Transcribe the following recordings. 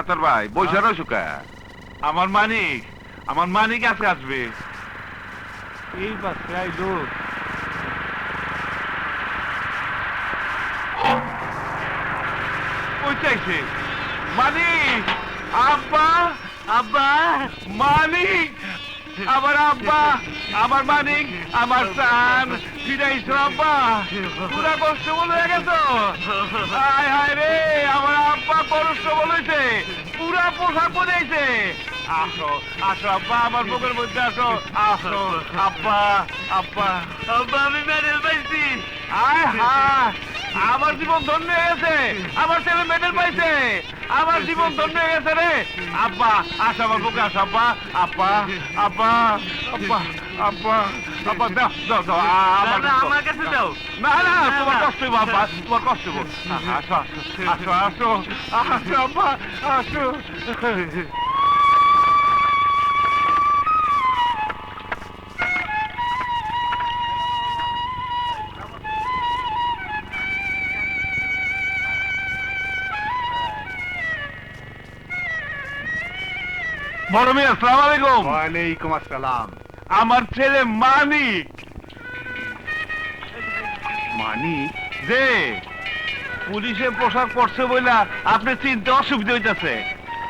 Doctor ভাই বসে রয়েছো কে? আমার মানিক আছে আসবে এই পাশে আইলো। ওই চাইছে মানিক, আব্বা আব্বা মানিক, আমার আব্বা, আমার মানিক, আমার সান ফিরাইছো আব্বা, পুরা কষ্ট বলে গেছো। হায় হায় রে, আমার আব্বা কষ্ট বলেছে, পুরা পোশাক পরেছে। আসো আসো আব্বা, আমার বুকের মধ্যে আসো, আসো আব্বা আব্বা আব্বা, আমি মেডেল পাইছি। আয় হায়, আমার জীবন ধন্য হয়ে গেছে, আমার ছেলে মেডেল পাইছে, আমার জীবন ধন্য হয়ে গেছে রে। আব্বা আসো আমার বুকে আসো আব্বা, আব্বা আব্বা আব্বা আব্বা আব্বা, দাও দাও দাও আমার কাছে দাও। না না, তোমার কষ্ট হইব আব্বা, তোমার কষ্ট হইব। আসো আসো আসো আসো আব্বা আসো। বড় মেয়ে আসসালামু আলাইকুম। ওয়ালাইকুম আসসালাম। আমার ছেলে মানিক। মানিক? যে পুলিশের পোশাক পরছে বইলা আপনি চিনতে অসুবিধা হইতাছে।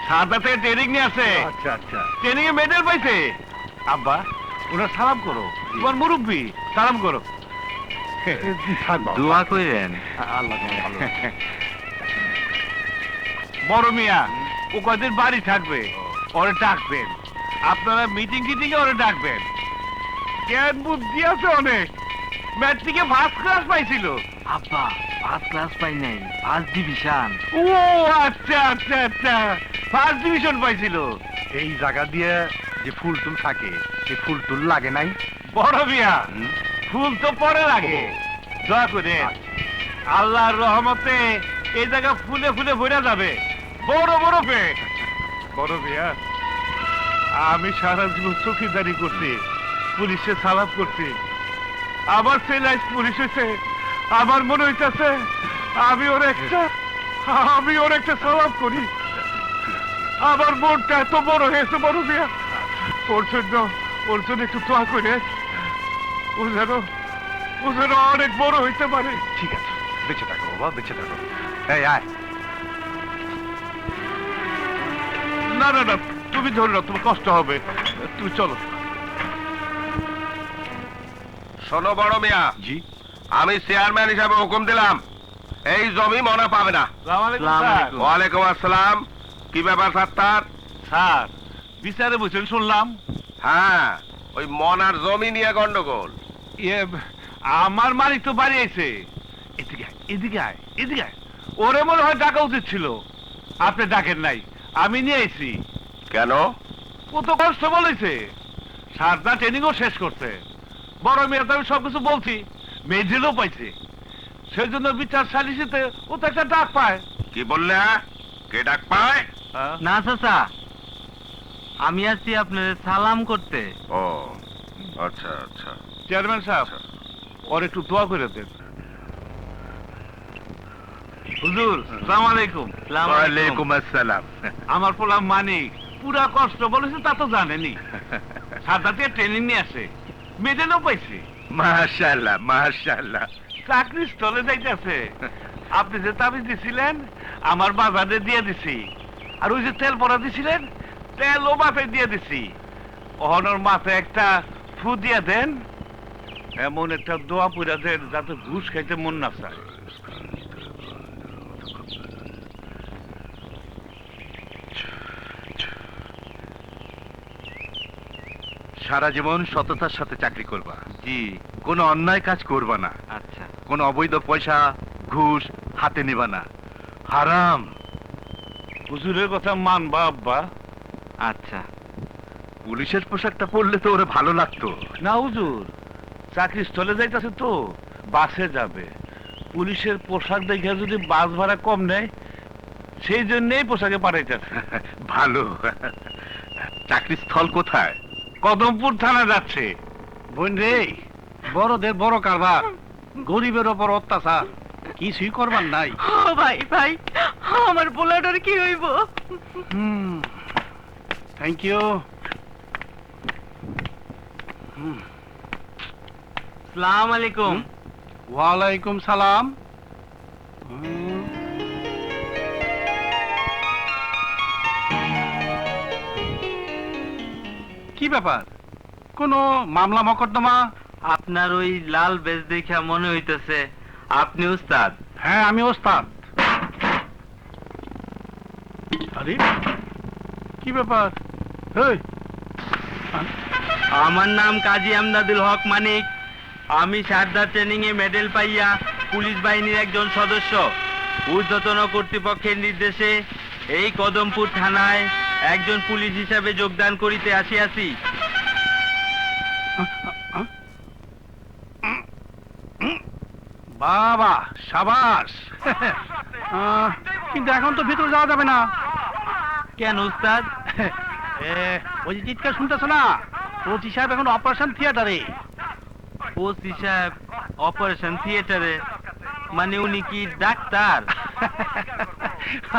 সারদা থেকে ট্রেনিং নিয়ে আসে, আচ্ছা আচ্ছা। ট্রেনিং এ মেডেল পাইছে। আব্বা ওনার সালাম করো, তোমার মুরব্বী সালাম করো। দোয়া কইরেন। আল্লাহ ভালো। বড় মিয়া ও কয়দিন বাড়ি থাকবে, ওরে ডাকবেন। আপনারা মিটিং টিটিং এ ওরে ডাকবেন। জ্ঞান বুদ্ধি আছে অনেক, ম্যাট্রিকে ফার্স্ট ক্লাস পাইছিল। আব্বা ফার্স্ট ক্লাস পাই নাই, ফার্স্ট ডিভিশন। ও আচ্ছা আচ্ছা আচ্ছা, ফার্স্ট ডিভিশন পাইছিল। এই জায়গা দিয়ে যে ফুল টুল থাকে, সে ফুল টুল লাগে নাই? বড় মিয়া ফুল তো পরে লাগে, দয়া করে আল্লাহর রহমতে এই জায়গা ফুলে ফুলে ভরে যাবে, বড় বড় পেট। বড় মিয়া, আমি সারা জীবন চৌকিদারি করছি, পুলিশে সালাম করছি, আমার ছেলে আজ পুলিশ হয়েছে। আমার মনে হইতেছে আমি ওর একটা সালাম করি। আমার মনটা এত বড় হয়েছে বড় মিয়া, ওর জন্য একটু দোয়া করে, ও যেন অনেক বড় হইতে পারে। ঠিক আছে, বেঁচে থাকো বাবা, বেঁচে থাকো। এই আয়। না না না, তুমি ধরে না, তোমার কষ্ট হবে, তুমি চলো। শোনো বড় মিয়া, জি? আমি চেয়ারম্যান হিসাবে হুকুম দিলাম, এই জমি মনে পাবে না। আসসালামু আলাইকুম আসসালামু স্যার। আলাইকুম। ওয়ালাইকুম আসসালাম। কি ব্যাপার সাত্তার? স্যার বিচারে বসেন শুনলাম। হ্যাঁ, ওই মনার জমি নিয়ে গন্ডগোল। ইয়ে, আমার মালিক তো বাড়ি আইছে। এদিকে আয়, এদিকে আয়, এদিকে আয়। ওরে মনে হয় ডাকা উচিত ছিল, আপনি ডাকেন নাই, আমি নিয়ে আইছি। কেন? ও তো কষ্ট বলেছে, সারদা ট্রেনিংও শেষ করছে। বড় মেয়ে তো আমি সবকিছু বলছি, মেডেলও পাইছে। সেই জন্য বিচার সালিসিতে ও তো একটা ডাক পায়। কি বললে? কে ডাক পায়? না চাচা, আমি আসছি আপনার সালাম করতে। ও আচ্ছা আচ্ছা। চেয়ারম্যান সাহেব, ওর একটু দোয়া করে দেন। হুজুর সালাম আলাইকুম। ওয়ালাইকুম আসসালাম। আমার পোলা মানিক পুরা কষ্ট বলেছে, তা তো জানেনি। সারদাতে ট্রেনিং নিয়ে আসে, মেডেলও পাইছে। মাশাআল্লাহ মাশাআল্লাহ। চাকরি স্থলে যাইতেছে। আপনি যে তাবিজ দিছিলেন আমার বাজারে দিয়ে দিছি, আর ওই যে তেল পরা দিছিলেন তেল ও মাথায় দিয়ে দিছি। ওহনোর মাথায় একটা ফু দিয়ে দেন, এমন একটা দোয়া পুরা দেন যাতে ঘুষ খাইতে মন না চায়। সারা জীবন সততার সাথে চাকরি করবা, জি। কোনো অন্যায় কাজ করবা না, আচ্ছা কোনো অবৈধ পয়সা ঘুষ হাতে নিবা না, হারাম। হুজুরের কথা মানবা আব্বা? আচ্ছা। পুলিশের পোশাকটা পরলে তো ওরে ভালো লাগতো। না হুজুর, চাকরি স্থলে যাইতেছে তো বাসে যাবে, পুলিশের পোশাক দেখে যদি বাস ভাড়া কম নেয় সেই জন্যই পোশাকে পাঠাইতেছে। ভালো। চাকরি স্থল কোথায়? কদমপুর থানা যাচ্ছে। বোন রে, বড়দের বড় কারবার, গরিবের ওপর অত্যাচার, কিছুই করবার নাই। ও ভাই ভাই আমার পোলাটার কি হইব? Thank you. সালাম আলাইকুম। ওয়ালাইকুম সালাম। কি ব্যাপার, কোনো মামলা মকদ্দমা? আপনার ওই লাল বেশ দেখা মনে হইতেছে আপনি উস্তাদ। হ্যাঁ, আমি ওস্তাদ। আরে কি ব্যাপার? এই, আমার নাম কাজী আমদাদুল হক মানিক। আমি সারদা ট্রেনিং এ মেডেল পাইয়া পুলিশ বাহিনীর একজন সদস্য। ঊর্ধ্বতন কর্তৃপক্ষের নির্দেশে এই কদমপুর থানায় একজন পুলিশ হিসাবে যোগদান করিতে আসিয়াছি। বাবা সাবাস। কিন্তু এখন তো ভিতরে যাওয়া যাবে না। কেন উস্তাদ? ওই যে চিৎকার শুনতেছ না, ওসি সাহেব এখন অপারেশন থিয়েটারে। ওসি সাহেব অপারেশন থিয়েটারে? মানে উনি কি ডাক্তার?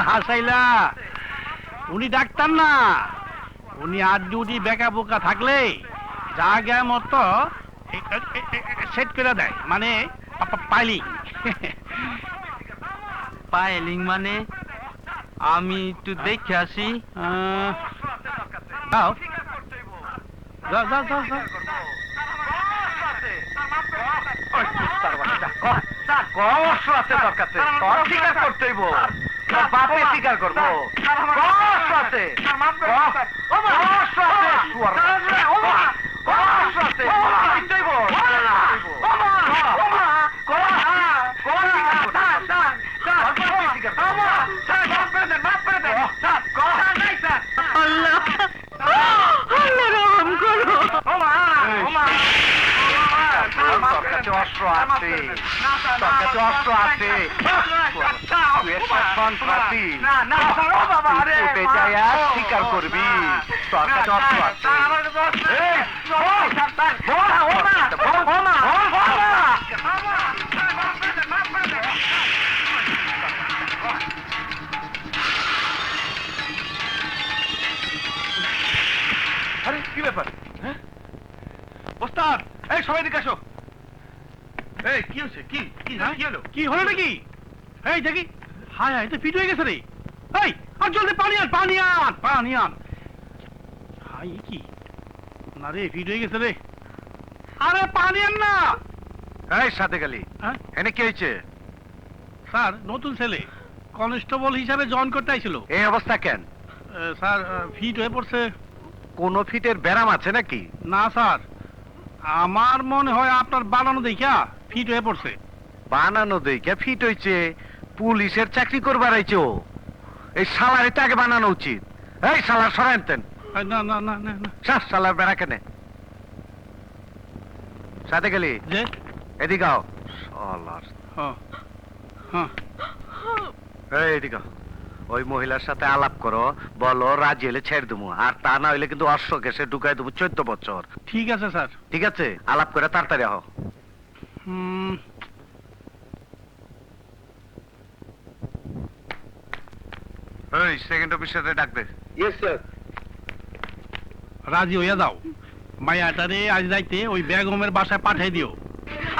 হাসাইলা, উনি ডাক্তার না, উনি আর ডিউটি বেকা বোকা থাকলে জায়গা মতো সেট করে দেয়, মানে পাইলিং। পাইলিং মানে? আমি একটু দেখে আসি। যাও যাও যাও যাও যাও। স্বীকার করবো আল্লাহ আল্লাহ রহম করো। তোর কাছে অস্ত্র আছে, তোর কাছে অস্ত্র আছে, তুই একটা সন্ত্রাসী, উঠে যায় আর স্বীকার করবি, তোর কাছে অস্ত্র আছে। এই, আরে কি ব্যাপার? হ্যাঁ ওস্তাদ, এই সবাই দিকে আসো। এই কি হচ্ছে? কি কি কি হলো? কি হলো নাকি? এই দেখি, হায় হায়, তো ফিট হয়ে গেছে রে। এই, আর জলদি পানি আন, পানি আন, পানি আন। হাই কি না রে, ফিট হয়ে গেছে রে। আরে পানি আন না। এই সাথে গেলি, হ্যাঁ এনে কি হয়েছে? স্যার, নতুন ছেলে কনস্টেবল হিসাবে জয়েন করতে আইছিল। এই অবস্থা কেন? স্যার, ফিট হয়ে পড়ছে। কোন ফিটের ব্যারাম আছে নাকি? না স্যার, আমার মনে হয় আপনার বানানো দেখা ফিট হয়ে পড়ছে। বানানো দেখে ফিট হয়েছে? পুলিশের চাকরি করবার আইছে ও। এই সালার এটা আগে বানানো উচিত। এই সালার সরাইতেন। না না না না না। সালার বেড়া কেনে? সাথে গেলি, যে এদিকে আও। সালার, হ্যাঁ হ্যাঁ, এই এদিকে আও। ওই মহিলার সাথে আলাপ করো, বলো রাজি হলে ছেড়ে দেবো, আর তা না হইলে কিন্তু অশ্ব কেসে ঢুকাই দেবো 14 বছর। ঠিক আছে স্যার। ঠিক আছে, আলাপ করে তাড়াতাড়ি আহ। এই সেকেন্ড অফিসারে ডাক দে। Yes sir. রাজি হইয়া দাও, মায়াটারে আজ রাইতে ওই বেগমের বাসায় পাঠাই দিও।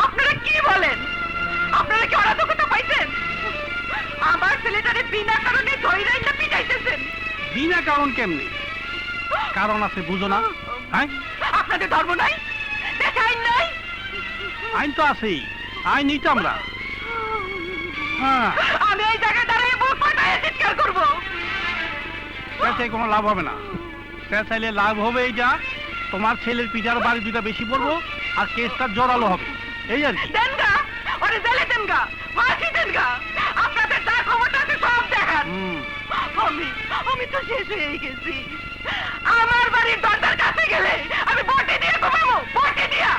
আপনারা কি বলেন? আপনারা কি অরাজকতা পাইছেন? আমার ছেলেটারে বিনা কারণে ধইরাই না পিটাইতেছেন। বিনা কারণ কেমনি? কারণ আছে, বুঝো না? হ্যাঁ, আপনাদের ধর্ম নাই, দেশে আইন নাই। আইন তো আছেই, আইন নিতে আমরা। হ্যাঁ, আমি এই জায়গায় দাঁড়িয়ে বুক ফাটায় চিৎকার করবো। চেঁচাই কোনো লাভ হবে না। চেঁচাইলে লাভ হবে এইটা, তোমার ছেলের পিঠার বাড়ি দুটা বেশি পড়বো, আর কেসটা জোরালো হবে, এই আর কি। দেনগা, ওরে জেলে দেনগা, ফাঁসি দেনগা। আপনাদের যা ক্ষমতা আছে সব দেখান। আমি তো শেষ হয়ে গেছি। আমার বাড়ির দরজার কাছে গেলে আমি বটি দিয়ে ঘুমাবো, বটি দিয়া।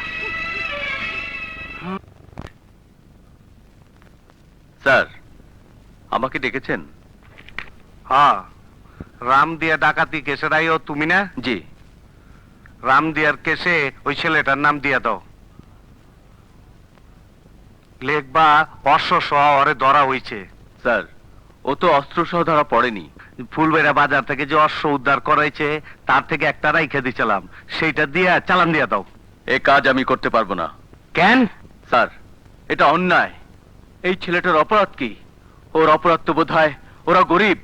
স্যার, আমাকে ডেকেছেন? হ্যাঁ, রাম দিয়া ডাকাতি কেসের আইও তুমি না? জি। রাম দিয়ার কেসে ওই ছেলেটার নাম দিয়া দাও। লেখবা অশ্ব সহ ওরে ধরা হইছে। স্যার ও তো অস্ত্র সহ ধরা পড়েনি। ফুলবেড়া বাজার থেকে যে অশ্ব উদ্ধার করাইছে তার থেকে একটা রাইখে দিছিলাম, সেইটা দিয়া চালান দিয়া দাও। এ কাজ আমি করতে পারবো না। কেন? স্যার এটা অন্যায়। এই ছেলেটার অপরাধ কি? ওর অপরাধ তো বোধ হয় ওরা গরিব,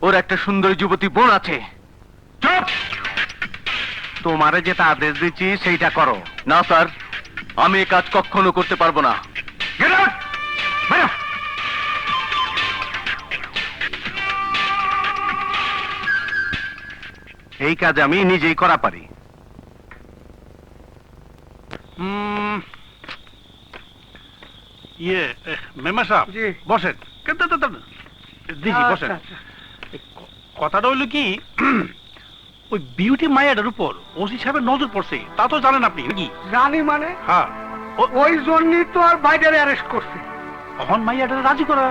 ওর একটা সুন্দরী যুবতী বোন আছে। চুপ! তোমারে যেটা আদেশ দিচ্ছি সেইটা করো। না স্যার, আমি এ কাজ কখনো করতে পারবো না। Get out! বেরো! এই কাজ আমি নিজেই করা পারি। ইয়ে মেম্বার সাহেব, জি। বসেন। দেখি বসেন। কথাটা হইলো কি, ওই বিউটি মায়াটার উপর ওসি সাহেবের নজর পড়ছে, তা তো জানেন আপনি নাকি? জানি মানে হ্যাঁ, ওই জন্যই তো আর বাইরে অ্যারেস্ট করছে। তখন মাইয়াটা রাজি করা।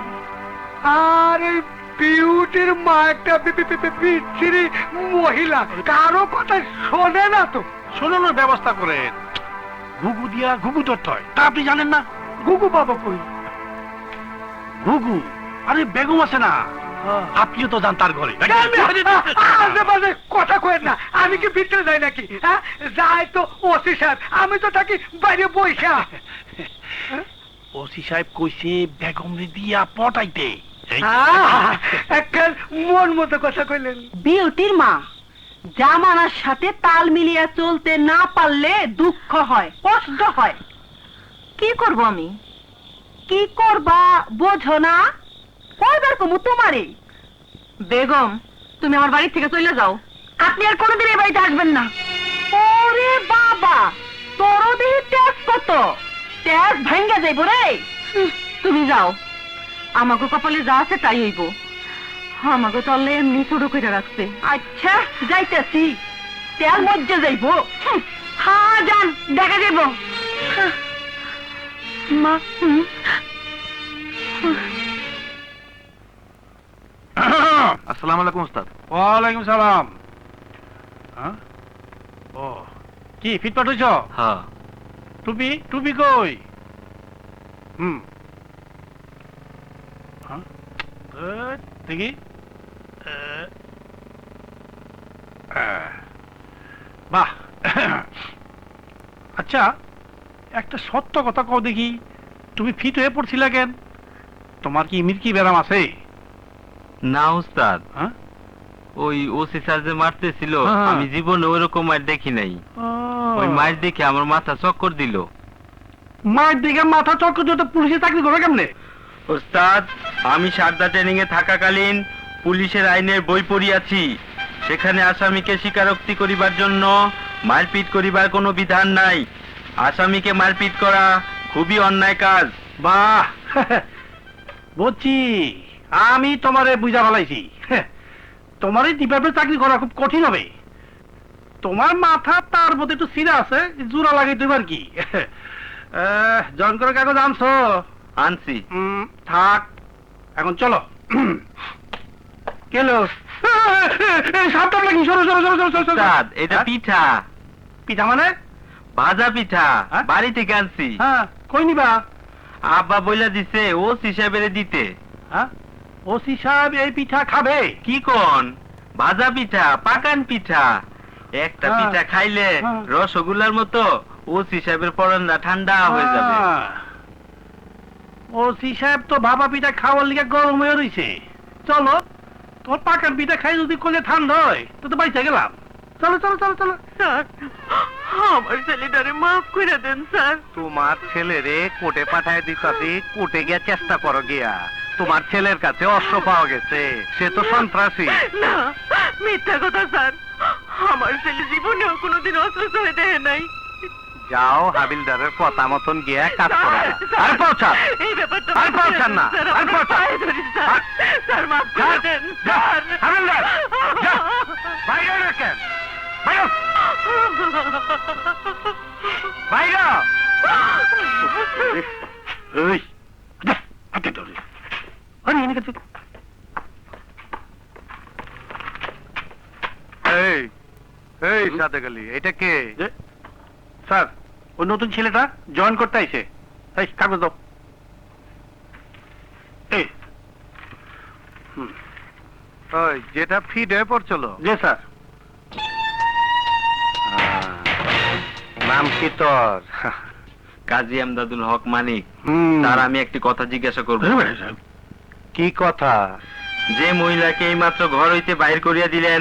আর এই বিউটির মা একটা বিচ্ছিরি মহিলা, কারো কথা শোনে না তো। শোনানোর ব্যবস্থা করেন। ঘুঘু দিয়া ঘুঘু ধরতে হয়, তা আপনি জানেন না? গুগু বাবা কই? ঘুঘু, আরে বেগম আছে না, আপনিও তো যান তার ঘরে। আজে বাজে কথা কয়েন না। আমি কি ভিতরে যাই নাকি? হ্যাঁ, যাই তো ওসি সাহেব, আমি তো থাকি বাইরে বইসা। ওসি সাহেব কইছে বেগম রে দিয়া পটাইতে। একটা মন মতো কথা কইলেন। বিউটির মা জামানার সাথে তাল মিলিয়ে চলতে না পারলে দুঃখ হয়, কষ্ট হয়। কি করব আমি? কি করবা বোঝো না? কয়বার কমু তোমারে? বেগম, তুমি আমার বাড়ি থেকে চলে যাও। আপনি আর কোনোদিন এই বাড়িতে আসবেন না। ওরে বাবা, তোরও দেহে তেজ কত! তেজ ভাঙ্গা যাইব রে। তুমি যাও, আমাকে কপালে যা আছে তাই হইব। আমাকে চললে এমনি ছোট করে রাখছে। আচ্ছা যাইতেছি, তেল মজ্জে যাইব। হ্যাঁ যান, দেখা যাইব। মা, আসসালামু আলাইকুম ওস্তাদ। ওয়ালাইকুম সালাম। হ্যাঁ? ও কি ফিটপাট হইছ? হ্যাঁ। টুপি টুপি কই? হ্যাঁ? দেখি। বাহ। আচ্ছা, একটা সত্য কথা কও দেখি, তুমি ফিট হয়ে পড়ছিলা কেন? তোমার কি মির্কি ব্যারাম আছে? না উস্তাদ, হ্যাঁ? ওই ওসি স্যার যে মারতেছিল, হ্যাঁ। আমি জীবনে ওইরকম মার দেখি নাই। ওই মার দেখে আমার মাথা চক্কর দিল। মার দিকে মাথা চক্কর দিতে পুলিশে চাকরি করে কেমনে? ওস্তাদ, আমি সারদা ট্রেনিং এ থাকাকালীন পুলিশের আইনের বই পড়িয়াছি। সেখানে আসামিকে স্বীকারোক্তি করিবার জন্য মারপিট করিবার কোনো বিধান নাই। আসামিকে মারপিট করা খুবই অন্যায় কাজ। বাহ, বুঝছি। আমি তোমারে বুঝা ফেলাইছি। তোমার এই ডিপার্টমেন্ট চাকরি করা খুব কঠিন হবে। তোমার মাথা তার মধ্যে একটু সিরা আছে, জোড়া লাগে তোমার কি। জয়েন করার কাগজ আনছো? আনছি। থাক, এখন চলো। কেলো সাবধান লাগি, সরো সরো সরো সরো সরো। উস্তাদ, এটা পিঠা। পিঠা মানে? ভাজা পিঠা, হ্যাঁ? বাড়ি থেকে আনছি। হ্যাঁ, কই নিবা? আব্বা বইলা দিছে ওসি সাহেবের দিতে। হ্যাঁ, ওসি সাহেব এই পিঠা খাবে? কি কোন? ভাজা পিঠা, পাকান পিঠা। একটা হ্যাঁ। পিঠা খাইলে হ্যাঁ। রসগোল্লার মতো ওসি সাহেবের পরনটা ঠান্ডা হয়ে যাবে। ওসি সাহেব তো ভাপা পিঠা খাওয়ার লিগে গরম হয়ে রইছে। চলো, তোর পাকান পিঠা খাই যদি করলে ঠান্ডা হয় তো তো বাইচা গেলাম। চলো চলো চলো চলো। স্যার, আমার ছেলেটারে মাফ করে দেন স্যার। তোমার ছেলেরে কোর্টে পাঠায় দিতাছি, কোর্টে গিয়া চেষ্টা করো গিয়া। তোমার ছেলের কাছে অস্ত্র পাওয়া গেছে, সে তো সন্ত্রাসী। না, মিথ্যা কথা স্যার। আমার ছেলে জীবনেও কোনোদিন অস্ত্র ধরে দেয় নাই। যাও, হাবিলদারের কথা মতন গিয়া কাজ করো। স্যার, আর পৌঁছান। এই ব্যাপারটা আর পৌঁছান না। স্যার, আর আমার পৌঁছান। পায়ে ধরি স্যার। স্যার, মাফ করে দেন স্যার। হাবিলদার, যা, বাইরে রাখেন। বাইরে, বাইরে। এই, হাতে ধরে। আরে এনে কাছে। এই, এই সাদেক আলী, এটা কে? স্যার, ওই নতুন ছেলেটা জয়েন করতে আইছে। এই কাগজ দাও। ওই যেটা ফিট হয়ে পড়ছিল। জি স্যার। নাম কি তোর? কাজী আমদাদুল হক মানিক। হুম। স্যার আমি একটি কথা জিজ্ঞাসা করব। কি কথা? যে মহিলাকে এইমাত্র ঘর হইতে বাহির করিয়া দিলেন,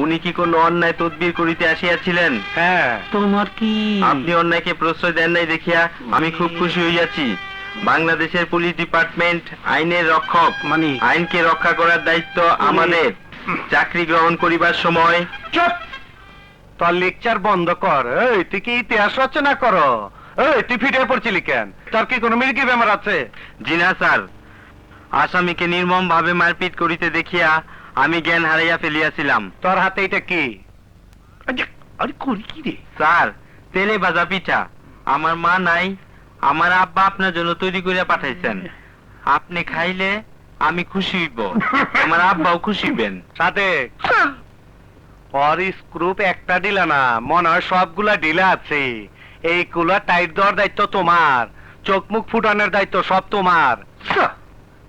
উনি কি কোনো অন্যায় তদবির করিতে আসিয়াছিলেন? হ্যাঁ। তোমার কি আপনি অন্যায়কে প্রশ্রয় দেন নাই দেখিয়া আমি খুব খুশি হইয়াছি। বাংলাদেশের পুলিশ ডিপার্টমেন্ট আইনের রক্ষক, মানে আইনকে রক্ষা করার দায়িত্ব আমাদের। চাকরি গ্রহণ করিবার সময় চুপ! তোর লেকচার বন্ধ কর। এই তুই কি ইতিহাস রচনা করো? এই তুই ফিট হয়ে পড়ছিলি কেন? তোর কি কোনো মির্গি বেমার আছে? জি না স্যার, আসামিকে নির্মম ভাবে মারপিট করিতে দেখিয়া আমি জ্ঞান হারাইয়া ফেলিয়াছিলাম। তোর হাতে এটা কি? আরে করি কি রে? স্যার, তেলে ভাজা পিঠা। আমার মা নাই, আমার আব্বা আপনার জন্য তৈরি করে পাঠাইছেন। আপনি খাইলে আমি খুশি হইব, আমার আব্বাও খুশি হইবেন। সাদেক, ওর স্ক্রুপ একটা ডিলা না, মনে হয় সবগুলা ডিলা আছে। এইগুলা টাইট দেওয়ার দায়িত্ব তোমার, চোখ মুখ ফুটানোর দায়িত্ব সব তোমার।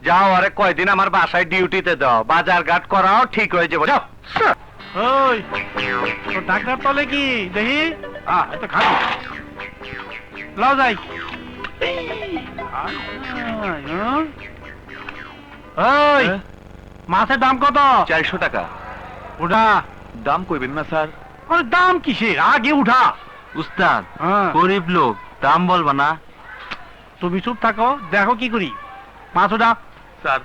যাও, আরে কয়দিন আমার বাসায় ডিউটিতে দাও, বাজার ঘাট করাও, ঠিক হয়ে যাবো। যাও। ওই তোর ডাক্তার তলে কি দেখি? এত খাবি লাও যাই। ওই মাছের দাম কত? 400 টাকা। উঠা। দাম কইবেন না স্যার? আরে দাম কিসের, আগে উঠা। উস্তাদ, হ্যাঁ। গরিব লোক, দাম বলবা না। তুমি চুপ থাকো, দেখো কি করি। মাছ ওঠা। স্যার,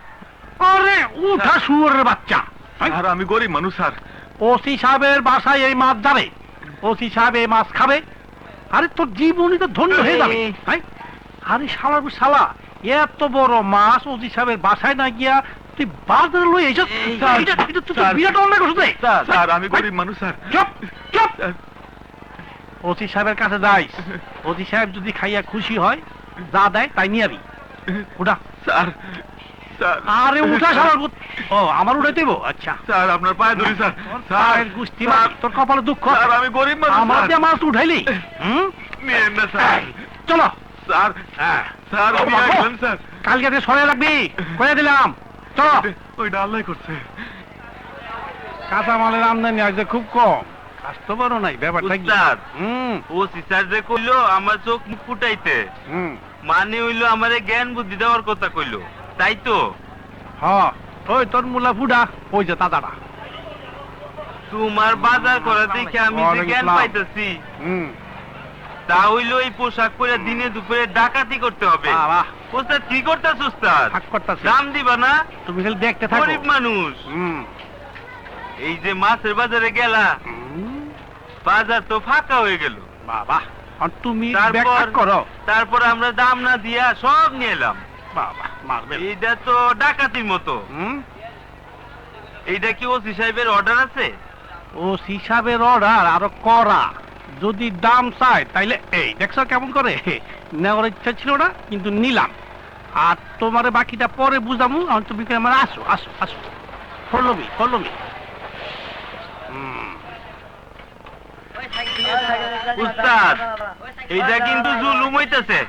আরে উঠা শুয়োরের বাচ্চা। আর আমি গরিব মানুষ স্যার। ওসি সাহেবের বাসায় এই মাছ যাবে, ওসি সাহেব এই মাছ খাবে, আরে তোর জীবনই তো ধন্য হয়ে যাবে। হ্যাঁ? আরে শালা শালা, এত বড় মাছ ওসি সাহেবের বাসায় না গিয়া তুই বাজারে লই এসে বিরাট অন্যায় করছিস রে। স্যার, আমি গরিব মানুষ স্যার। চুপ চুপ। ওসি সাহেবের কাছে যাইস, ওসি সাহেব যদি খাইয়া খুশি হয়, যা দেয় তাই নিয়ে আবি। উঠা। স্যার, স্যার, আরে উঠা শালা। ও আমার উঠাই দেবো? আচ্ছা, স্যার আপনার পায়ে ধরি স্যার। স্যার গুষ্টি মার, তোর কপালে দুঃখ। স্যার, আমি গরিব মানুষ আমার স্যার। দিয়ে মাছ উঠাইলি। নিয়েন না স্যার। চলো। স্যার, স্যার উনি আসবেন স্যার। কালকে তুই সরে রাখবি, করে দিলাম। চলো। ওইটা আল্লাহ করছে। কাঁচামালের আমদানি আজ খুব কম, কাস্ত বড় নাই ব্যাপারটা কি? উস্তাদ, হুম ও সিস্টার যে কইলো আমার চোখ মুখ ফুটাইতে, হুম মানে হইলো আমারে জ্ঞান বুদ্ধি দেওয়ার কথা কইলো, তাই তো? হ্যাঁ। ওই তোর মুলা ফুডা, ওই যে দাদাটা। তোমার বাজার করা দেখে আমি যে ওয়ালাইকুম জ্ঞান আসসালাম। পাইতেছি, হুম তা হইলো এই পোশাক পরে দিনে দুপুরে ডাকাতি করতে হবে। বাহ, ওস্তাদ কি করতেছ ওস্তাদ? থাক করতাছি। দাম দিবা না? তুমি খালি দেখতে থাকো। গরিব মানুষ। হুম এই যে মাছের বাজারে গেলা, বাজার তো ফাঁকা হয়ে গেল। বাবা, আর তুমি তারপর ব্যাখ্যা করো। তারপর আমরা দাম না দিয়া সব নিয়ে এলাম। বাবা মারবে। এইটা তো ডাকাতির মতো। হুম এইটা কি ওসি সাহেবের অর্ডার আছে? ও হিসাবের অর্ডার আরো করা। যদি দাম চাই তাইলে এই দেখছো কেমন করে। নেওয়ার ইচ্ছা ছিল না, কিন্তু নিলাম। আর তোমার বাকিটা পরে বুঝামু। আর তুমি আমার আসো আসো আসো, ফলো মি। উস্তাদ, এইটা কিন্তু জুলুম হইতেছে।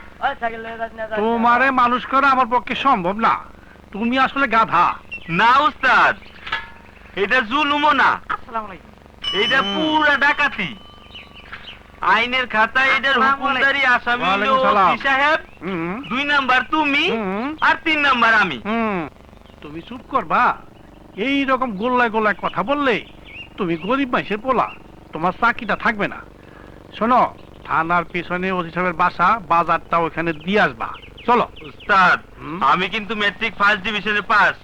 তোমারে মানুষ করা আমার পক্ষে সম্ভব না, তুমি আসলে গাধা। না উস্তাদ, এটা জুলুমও না, এইটা পুরা ডাকাতি। আইনের খাতায় এটার হুকুমদারি আসামি হলো ওয়ালাইকুম সালাম। ওসি সাহেব, হুম 2 নাম্বার তুমি, হুম আর 3 নাম্বার আমি। হুম তুমি চুপ করবা। এই রকম গোল্লায় গোল্লায় কথা বললে তুমি গরিব মানুষের পোলা, তোমার চাকরিটা থাকবে না। শোনো, থানার পিছনে ওসি সাহেবের বাসা, বাজারটা ওখানে দিয়ে আসবা। চলো। উস্তাদ, হুম। আমি কিন্তু ম্যাট্রিক ফার্স্ট ডিভিশনে পাস।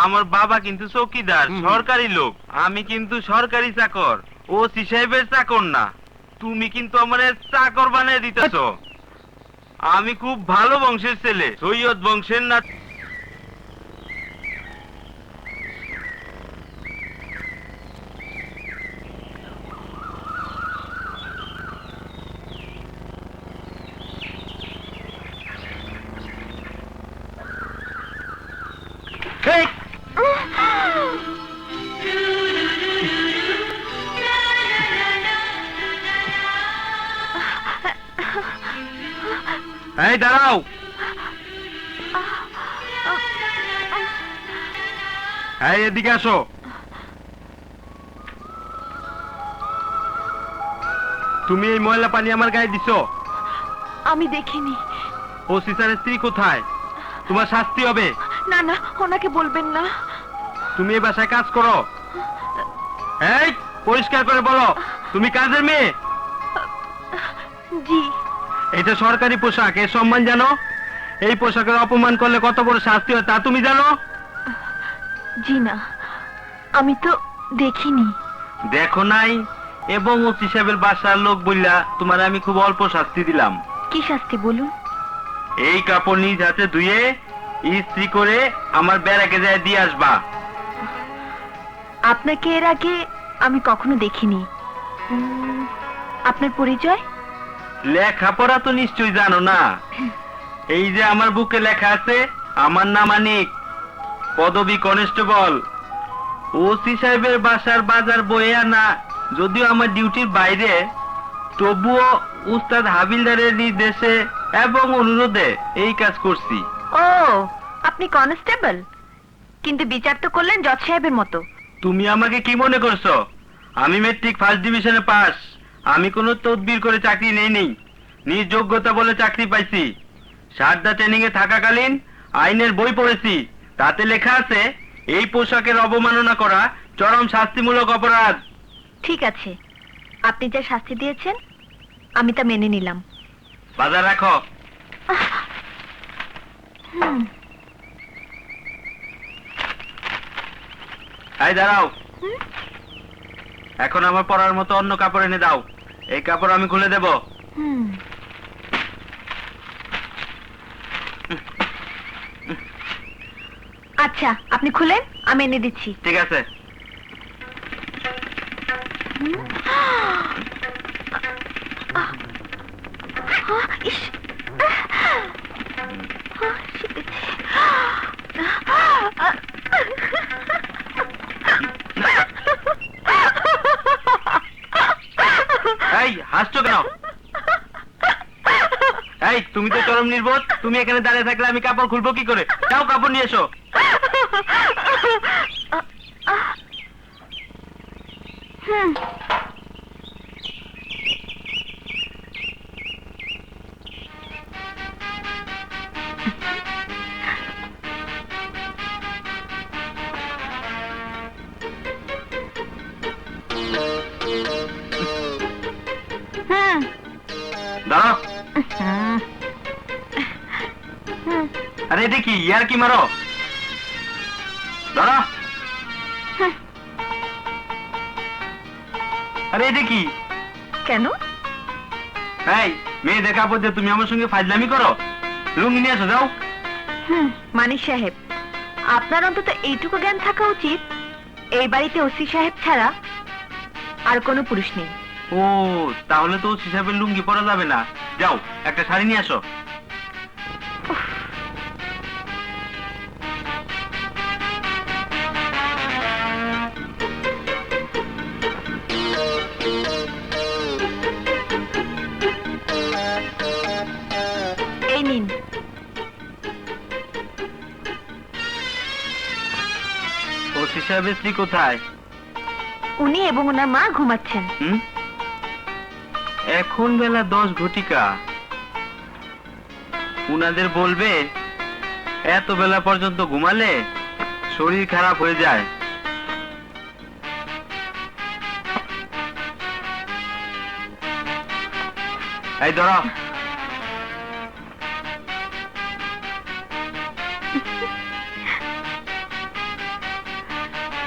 আমার বাবা কিন্তু চৌকিদার, হুম। সরকারি লোক। আমি কিন্তু সরকারি চাকর, ওসি সাহেবের চাকর না। তুমি কিন্তু আমার চাকর বানিয়ে দিতেছ। আমি খুব ভালো বংশের ছেলে, সৈয়দ বংশের না। এই, এই দাঁড়াও। এই এদিকে আসো। তুমি এই ময়লা পানি আমার গায়ে দিছো? আমি দেখিনি। ওসি স্যারের স্ত্রী কোথায়? তোমার শাস্তি হবে। না না, ওনাকে বলবেন না। তুমি এই বাসায় কাজ করো? এই পরিষ্কার করে বলো, তুমি কাজের মেয়ে? জি। এটা সরকারি পোশাক, এর সম্মান জানো? এই পোশাকের অপমান করলে কত বড় শাস্তি হয় তা তুমি জানো? জি না, আমি তো দেখিনি। দেখো নাই, এবং ওসি সাহেবের বাসার লোক বললা তোমার আমি খুব অল্প শাস্তি দিলাম। কি শাস্তি বলুন? এই কাপড় নিজ হাতে ধুয়ে ইস্ত্রি করে আমার ব্যারাকে যায় দিয়ে আসবা। আপনাকে এর আগে আমি কখনো দেখিনি। আপনার পরিচয়? লেখাপড়া তো নিশ্চয়ই জানো না। এই যে আমার বুকে লেখা আছে, আমার নাম মানিক, পদবী কনস্টেবল। ওসি সাহেবের বাসার বাজার বয়ে আনা যদিও আমার ডিউটির বাইরে, তবুও উস্তাদ হাবিলদারের নির্দেশে এবং অনুরোধে এই কাজ করছি। ও, আপনি কনস্টেবল, কিন্তু বিচার তো করলেন জজ সাহেবের মতো। তুমি আমাকে কি মনে করছো? আমি মেট্রিক ফার্স্ট ডিভিশনে পাস। আমি কোনো তদবির করে চাকরি নেই, নিজ যোগ্যতা বলে চাকরি পাইছি। সারদা ট্রেনিং এ থাকাকালীন আইনের বই পড়েছি, তাতে লেখা আছে এই পোশাকের অবমাননা করা চরম শাস্তিমূলক অপরাধ। ঠিক আছে, আপনি যা শাস্তি দিয়েছেন আমি তা মেনে নিলাম। বাজার রাখো। এই দাঁড়াও, এখন আমার পরার মতো অন্য কাপড় এনে দাও। এই কাপড় আমি খুলে দেব। আচ্ছা, আপনি খুলেন, আমি এনে দিচ্ছি। ঠিক আছে। ইস, শিখেছি। এই হাসছো কেন? এই তুমি তো চরম নির্বোধ। তুমি এখানে দাঁড়িয়ে থাকলে আমি কাপড় খুলবো কি করে? যাও কাপড় নিয়ে এসো। দাঁড়াও। আরে এটা কি, ইয়ার কি মারো? দাঁড়া। আরে এটা কি? কেন? এই মেয়ে দেখা পড়তে তুমি আমার সঙ্গে ফাজলামি করো? লুঙ্গি নিয়ে আসো, যাও। মানিক সাহেব, আপনার অন্তত এইটুকু জ্ঞান থাকা উচিত, এই বাড়িতে ওসি সাহেব ছাড়া আর কোনো পুরুষ নেই। ও, তাহলে তো হিসাবে লুঙ্গি পরা যাবে না। যাও একটা শাড়ি নিয়ে আসো। এই নিন। ওসি সাহেবের স্ত্রী কোথায়? উনি এবং ওনার মা ঘুমাচ্ছেন। এখন বেলা 10 ঘটিকা। উনাদের বলবে এত বেলা পর্যন্ত ঘুমালে শরীর খারাপ হয়ে যায়। এই ধরো।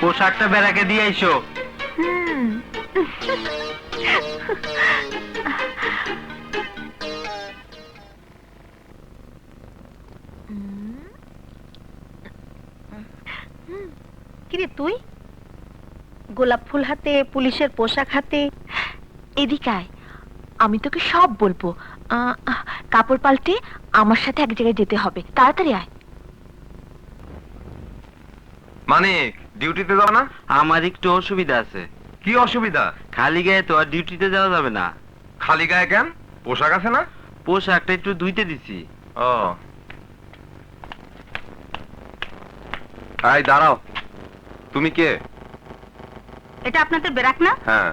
পোশাকটা বেড়াকে দিয়ে আইসো। কিরে তুই, গোলাপ ফুল হাতে, পুলিশের পোশাক হাতে, এদিকে আয়, আমি তোকে সব বলবো। কাপড় পাল্টে আমার সাথে এক জায়গায় যেতে হবে, তাড়াতাড়ি আয়। মানে ডিউটিতে যাও না? আমার একটু অসুবিধা আছে। কি অসুবিধা? খালি গায়ে তো আর ডিউটিতে যাওয়া যাবে না। খালি গায়ে কেন? পোশাক আছে না? পোশাকটা একটু ধুইতে দিছি। ও, এই দাঁড়াও। তুমি কে? এটা আপনাদের ব্যারাক না? হ্যাঁ,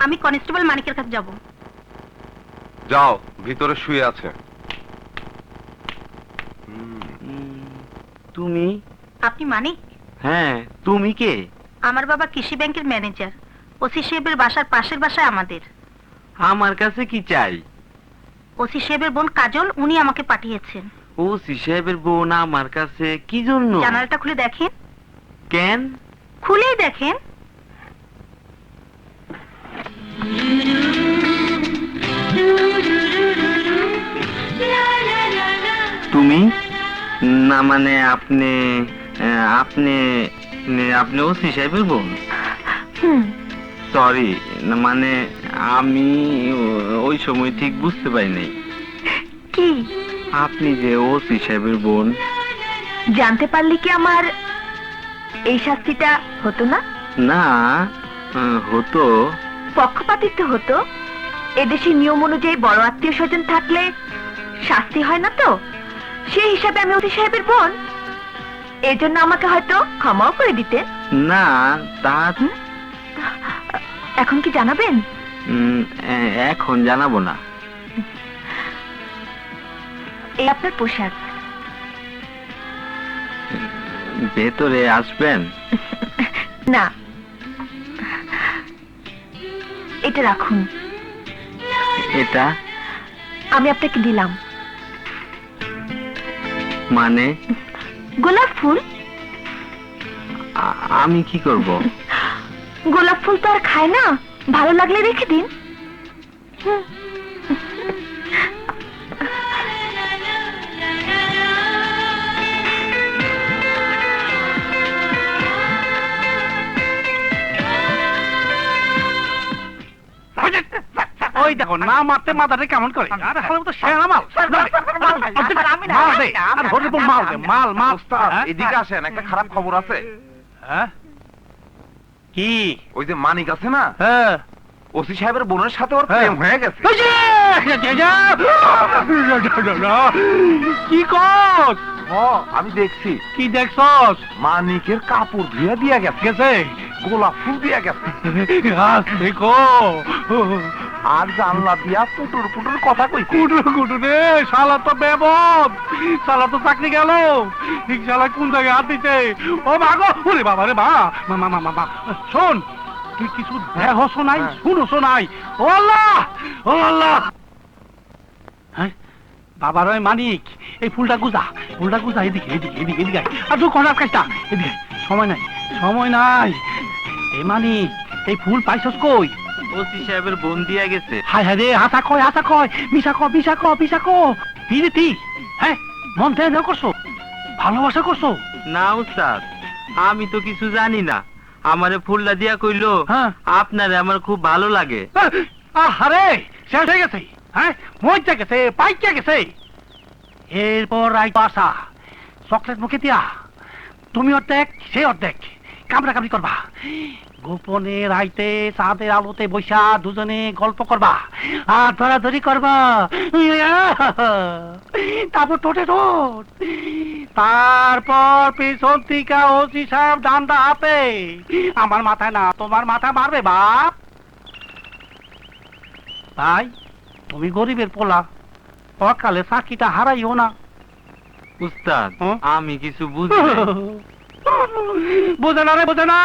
আমি কনস্টেবল মানিকের কাছে যাব। যাও, ভিতরে শুয়ে আছে। তুমি? আপনি মানিক? হ্যাঁ, তুমি কে? আমার বাবা কৃষি ব্যাংকের ম্যানেজার। ওসি সাহেবের বাসার পাশের বাসায় আমাদের। আমার কাছে কি চাই? ওসি সাহেবের বোন কাজল, উনি আমাকে পাঠিয়েছেন। ওসি সাহেবের বোন আমার কাছে কি জন্য? জানালাটা খুলে দেখেন। কেন? খুলেই দেখেন। তুমি? না মানে আপনি আপনি আপনি ওসি সাহেবের বোন? সরি, মানে আমি ওই সময় ঠিক বুঝতে পারিনি। কি আপনি যে ওসি সাহেবের বোন। জানতে পারলে কি আমার এই শাস্তিটা হতো না? না, হতো। পক্ষপাতিত্ব হতো। এদেশের নিয়ম অনুযায়ী বড় আত্মীয় স্বজন থাকলে শাস্তি হয় না তো? সেই হিসাবে আমি ওসি সাহেবের বোন, এজন্য আমাকে হয়তো ক্ষমাও করে দিতে। না, তা এখন কি জানাবেন? এখন জানাবো না। এই আপনার পোশাক। ভেতরে আসবেন? না, এটা রাখুন। এটা আমি আপনাকে দিলাম। মানে? গোলাপ ফুল। আমি কি করব? গোলাপ ফুল তো আর খায় না, ভালো লাগলে রেখে দিন। ওই দেখো, না মারতে মাথাটা কেমন করে। আরে হারাম তো শেয়ানা মাল। মাল দে, আর হরে বল মাল দে, মাল মাল। ওস্তাদ, হ্যাঁ? এদিকে আসেন, একটা খারাপ খবর আছে। হ্যাঁ? কি? ওই যে মানিক আছে না, হ্যাঁ। ওসি সাহেবের বোনের সাথে ওর হ্যাঁ। প্রেম হয়ে গেছে। এই যে! কি কস? আমি দেখছি কি দেখছস? মানিকের কাপড় ধুয়ে দিয়া গেছে, গেছে? গোলাপ ফুল দিয়া গেছে, দেখো, আর জানলা দিয়া পুটুর পুটুর কথা কই। কুটু কুটু রে, শালা তো বেবদ, শালা তো চাকরি গেল। ঠিক শালা কোন জায়গায় হাত দিতে? ও মাগো, ওরে বাবা রে, মা শোন, তুই কিছু দেহস নাই, শুনস নাই। ও আল্লাহ, ও আল্লাহ। হ্যাঁ, বাবার ওই মানিক, এই ফুলটা গুজা, ফুলটা গুজা, এদিকে এদিকে এদিকে এদিকে আয়। আর তুই করার কাজটা এদিকে, সময় নাই, সময় নাই। এই মানিক, এই ফুল পাইছস কই? ওসি সাহেবের বোন দিয়া গেছে। হায় হায় রে, হাসা কয়, মিশা কয়। বিরতি, হ্যাঁ, মন থেকে করছো, ভালোবাসা করছো? না উস্তাদ, আমি তো কিছু জানি না। আমারে ফুলটা দিয়া কইলো হ্যাঁ। আপনারে আমার খুব ভালো লাগে। আরে শেষ হয়ে গেছে, হ্যাঁ, মজা গেছে, পাইকা গেছে। এরপর আসা চকলেট মুখে দিয়া তুমি অর্ধেক, সে অর্ধেক, কামড়া কামড়ি করবা। গোপনে রাইতে চাঁদের আলোতে বৈশা দুজনে গল্প করবা, আর ধরাধরি করবা। তারপর টোটে টোট, তারপর পিছন থেকে ওসি সাহেব ডান্ডা হাতে। আমার মাথায় না, তোমার মাথা মারবে বাপ। ভাই, তুমি গরিবের পোলা, অকালে চাকরিটা হারাইও না। উস্তাদ, হুম? আমি কিছু বুঝি না। বোঝে না রে, বোঝে না।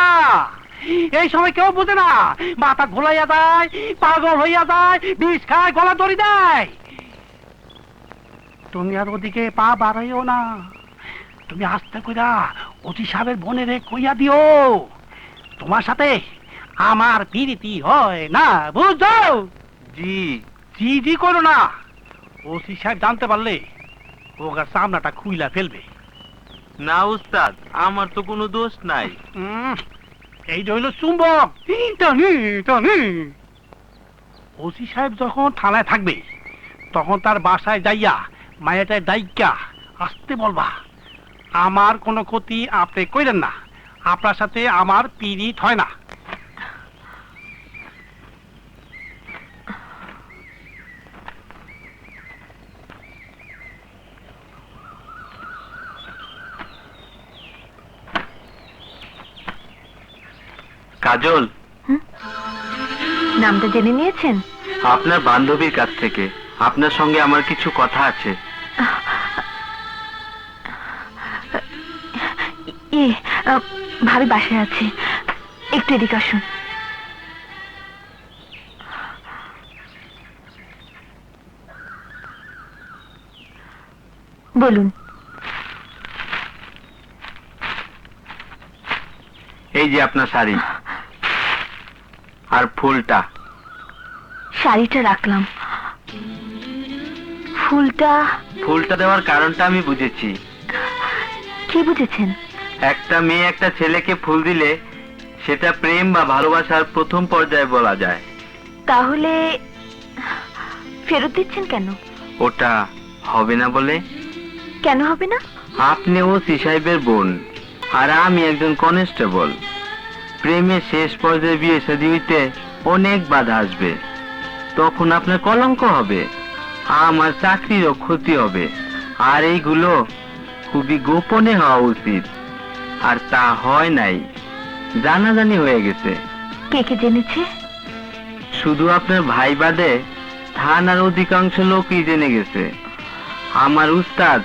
এই সময় কেউ বোঝে না। মাথা ঘোলাইয়া যায়, পাগল হইয়া যায়, বিষ খায়, গলা দড়ি দেয়। তুমি আর ওদিকে পা বাড়াইও না। তুমি আস্তে কইরা অতি সাহেবের বোনেরে কইয়া দিও, তোমার সাথে আমার প্রীতি হয় না, বুঝছো? জি। জি জি করো না। ওসি সাহেব জানতে পারলে ওগার সামনাটা খুইলা ফেলবে। না উস্তাদ, আমার তো কোনো দোষ নাই। এই হইল চুম্বক। টানি টানি। ওসি সাহেব যখন থানায় থাকবে, তখন তার বাসায় যাইয়া মায়াটায় দায়িকা আসতে বলবা, আমার কোনো ক্ষতি আপনি কইলেন না, আপনার সাথে আমার পীড়িত হয় না। কাজল, নামটা জেনে নিয়েছেন? আপনার বান্ধবীর কাছ থেকে। আপনার সঙ্গে আমার কিছু কথা আছে। ভাবি বাসায় আছে, একটু এদিকে আসুন। বলুন। এই যে আপনার শাড়ি আর ফুলটা। শাড়িটা রাখলাম, ফুলটা? ফুলটা দেওয়ার কারণটা আমি বুঝেছি। কি বুঝেছেন? একটা মেয়ে একটা ছেলেকে ফুল দিলে সেটা প্রেম বা ভালোবাসার প্রথম পর্যায়ে বলা যায়। তাহলে ফেরত দিচ্ছেন কেন? ওটা হবে না বলে। কেন হবে না? আপনি ওসি সাহেবের বোন আর আমি একজন কনস্টেবল। প্রেমের শেষ পর্যায়ে বিয়ে শাদী হইতে অনেক বাধা আসবে, তখন আপনার কলঙ্ক হবে, আমার চাকরিরও ক্ষতি হবে। আর এইগুলো খুবই গোপনে হওয়া উচিত, আর তা হয় নাই, জানাজানি হয়ে গেছে। কে কে জেনেছে? শুধু আপনার ভাই বাদে থানার অধিকাংশ লোকই জেনে গেছে। আমার উস্তাদ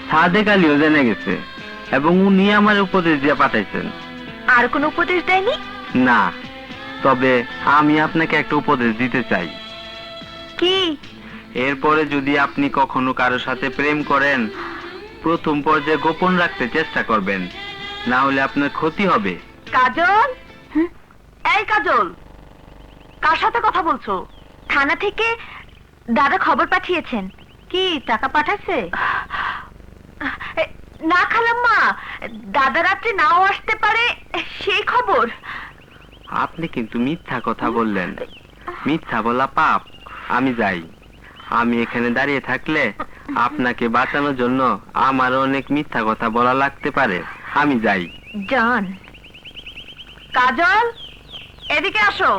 সাদেক আলীও জেনে গেছে, এবং উনি আমার উপদেশ দিয়ে পাঠাইছেন। আর কোনো উপদেশ দেয়নি? না, তবে আমি আপনাকে একটা উপদেশ দিতে চাই। কি? এরপরে যদি আপনি কখনো কারোর সাথে প্রেম করেন, প্রথম পর্যায়ে গোপন রাখতে চেষ্টা করবেন, না হলে আপনার ক্ষতি হবে। কাজল, এই কাজল, কার সাথে কথা বলছো? থানা থেকে দাদা খবর পাঠিয়েছেন। কি টাকা পাঠাইছে? না খালাম্মা, দাদা রাত্রে নাও আসতে পারে সেই খবর। আপনি কিন্তু মিথ্যা কথা বললেন। মিথ্যা বলা পাপ। আমি যাই। আমি এখানে দাঁড়িয়ে থাকলে আপনাকে বাঁচানোর জন্য আমার অনেক মিথ্যা কথা বলা লাগতে পারে। আমি যাই। জান। কাজল, এদিকে আসো।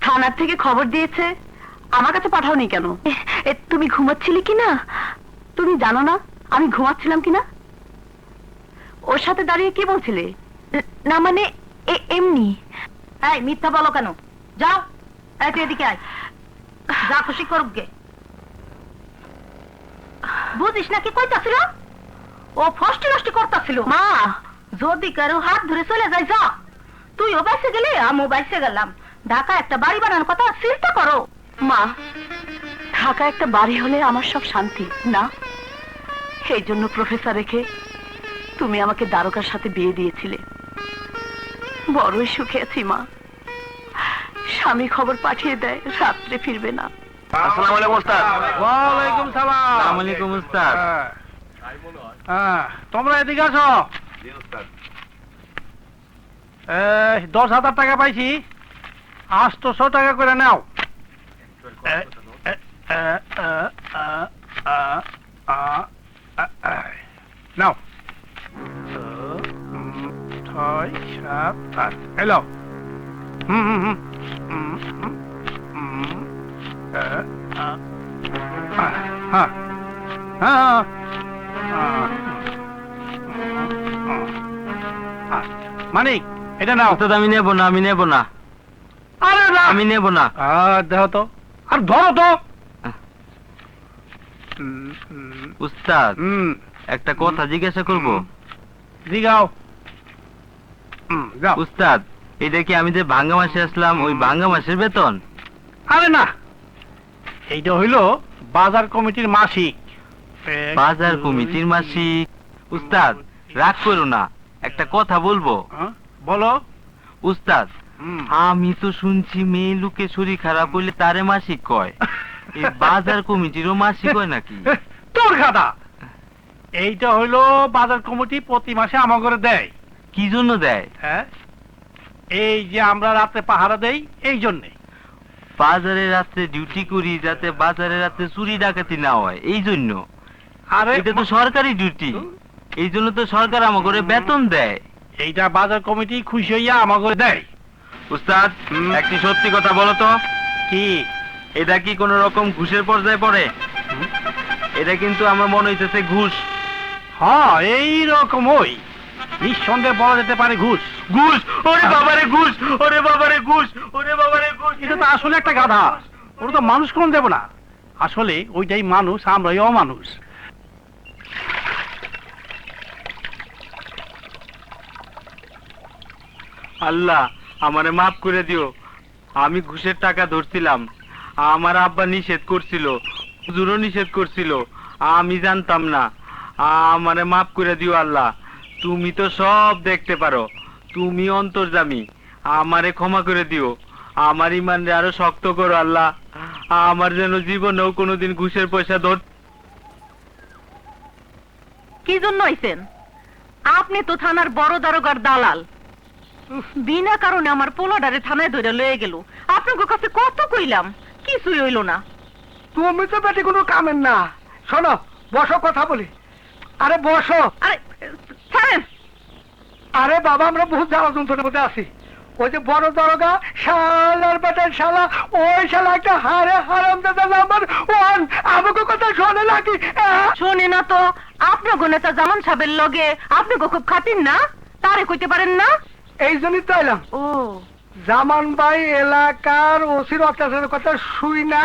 থানার থেকে খবর দিয়েছে, আমার কাছে পাঠাওনি কেন? তুমি ঘুমাচ্ছিলে কিনা? তুমি জানো না আমি ঘুমাচ্ছিলাম কিনা? ওর সাথে দাঁড়িয়ে কি বলছিলে? না মানে এমনি। এই মিথ্যা বলো কেন? যাও, এই তুই এদিকে আয়, যা খুশি করুক গে। বুঝিস না কি কইতাছিল? ও ফষ্টি নষ্টি করতেছিল। মা, যদি কারো হাত ধরে চলে যায়, যা। তুইও বাইসে গেলে আমিও বাইসে গেলাম। ঢাকা একটা বাড়ি বানানোর কথা চিন্তা করো। মা, ঢাকা একটা বাড়ি হলে আমার সব শান্তি না? সেই জন্য প্রফেসর রেখে তুমি আমাকে দারোগার সাথে বিয়ে দিয়েছিলে। বড়ই সুখে আছি মা। স্বামী খবর পাঠিয়ে দেয় রাত্রে ফিরবে না। আসসালামু আলাইকুম ওস্তাদ। ওয়ালাইকুম সালাম। আসসালামু আলাইকুম উস্তাদ। তোমরা এদিকে আসো। 10,000 টাকা পাইছি, 800 টাকা করে নাও। নাও। 6, 7, 8 এলো। মানিক, এটা নাও। উস্তাদ, আমি নেব না, আমি নেব না, আরে না, আমি নেব না। দেখো তো, আর ধরো তো। উস্তাদ, একটা কথা জিজ্ঞাসা করব? জিগাও। যাও। উস্তাদ, এটা কি আমি যে ভাঙ্গা মাসে আসলাম ওই ভাঙ্গা মাসের বেতন? আরে না, এইটা হইল বাজার কমিটির মাসিক। বাজার কমিটির মাসিক? উস্তাদ, রাগ করো না, একটা কথা বলবো। বলো। উস্তাদ, আমি তো শুনছি মেয়ে লোকে শরীর খারাপ হইলে তারে মাসিক কয়, এই বাজার কমিটিরও মাসিক হয় নাকি? তোর খাতা। এইটা হইল বাজার কমিটি প্রতি মাসে আমাকে দেয়। কি জন্য দেয়? হ্যাঁ, এই যে আমরা রাতে পাহারা দেই, এই জন্যে। বাজারে রাত্রে ডিউটি করি যাতে বাজারে রাত্রে চুরি ডাকাতি না হয়, এই জন্য। আরে এটা তো সরকারি ডিউটি, এই জন্য তো সরকার আমাকে বেতন দেয়। এইটা বাজার কমিটি খুশি হইয়া আমাকে দেয়। উস্তাদ, একটি সত্যি কথা বলো তো, কি এটা কি কোন রকম ঘুষের পর্যায়ে পড়ে? এটা কিন্তু আমার মনে হইতেছে ঘুষ। হ্যাঁ, এই রকম ওই। নিঃসন্দেহে বলা যেতে পারে ঘুষ। ঘুষ? ওরে বাবারে ঘুষ, ওরে বাবারে ঘুষ, ওরে বাবারে ঘুষ। এটা তো আসলে একটা গাধা, ওরা তো মানুষ কোন দেব না। আসলে ওইটাই মানুষ, আমরাই অমানুষ। আল্লাহ আমারে মাফ করে দিও, আমি ঘুষের টাকা ধরছিলাম, আমার আব্বা নিষেধ করছিল, হুজুরও নিষেধ করছিল, আমি জানতাম না, আমারে মাফ করে দিও আল্লাহ। তুমি তো সব দেখতে পারো, তুমি অন্তর্যামী, আমারে ক্ষমা করে দিও, আমার ইমানরে আরো শক্ত করো আল্লাহ, আমার যেন জীবনেও কোনোদিন ঘুষের পয়সা ধর। কি জন্য আইছেন? আপনি তো থানার বড় দারোগার দালাল। বিনা কারণে আমার পোলাডারে থানায় ধরে লয়ে গেল। আপনার কাছে কত কইলাম, কিছুই হইল না। তুমি তো বেটি কোনো কামের না। শোনো, বসো, কথা বলি। আরে বসো। আরে ছাড়েন। আরে বাবা, আমরা বহুত জ্বালা যন্ত্রণার মধ্যে আছি। ওই যে বড় দরগা শালার বেটার শালা, ওই শালা একটা হারামজাদা নাম্বার 1 আমাকে কথা শোনে নাকি? শোনে না তো, আপনার নেতা জামান সাহেবের লগে আপনি খুব খাতির না, তারে কইতে পারেন না? এই জন্যই তো এলাম। ও জামান ভাই এলাকার ওসির অত্যাচারের কথা শুই না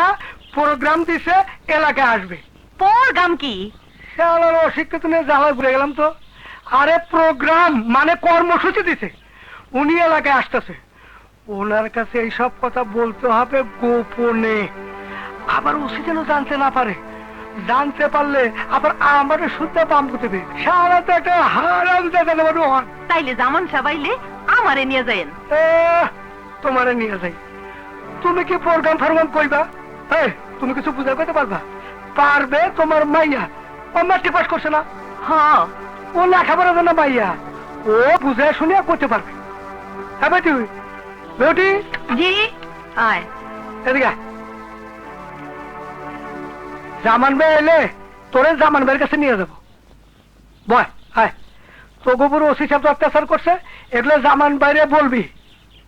প্রোগ্রাম দিছে, এলাকায় আসবে। প্রোগ্রাম কি? শালার অশিক্ষিত নিয়ে জ্বালায় ঘুরে গেলাম তো। আরে প্রোগ্রাম মানে কর্মসূচি দিছে, উনি এলাকায় আসতেছে। ওনার কাছে এইসব কথা বলতে হবে গোপনে, আবার ওসি যেন জানতে না পারে। জানতে পারলে আবার আমার শুদ্ধ পাম করতে দেবে। সারা তো একটা হারাম জায়গা দেবেন। তাইলে জামান সাবাইলে আমারে নিয়ে যায়েন। তোমারে নিয়ে যাই। তুমি কি প্রোগ্রাম ফরগ্রাম কইবা? তুমি কিছু বুঝা করতে পারবা? পারবে তোমার মাইয়া, ও ম্যাট্রিক পাস করছে না? হ্যাঁ, ও লেখাপড়া জানা মাইয়া, ও বুঝে শুনে করতে পারবে। হ্যাঁ বেটি, বেটি জি আয়। এদিকে আয়। জামান ভাই এলে তোরে জামান ভাইয়ের কাছে নিয়ে যাবো। বয় আয়। তো গোবর ওসি সাহেব অত্যাচার করছে, এগুলো জামান বাইরে বলবি,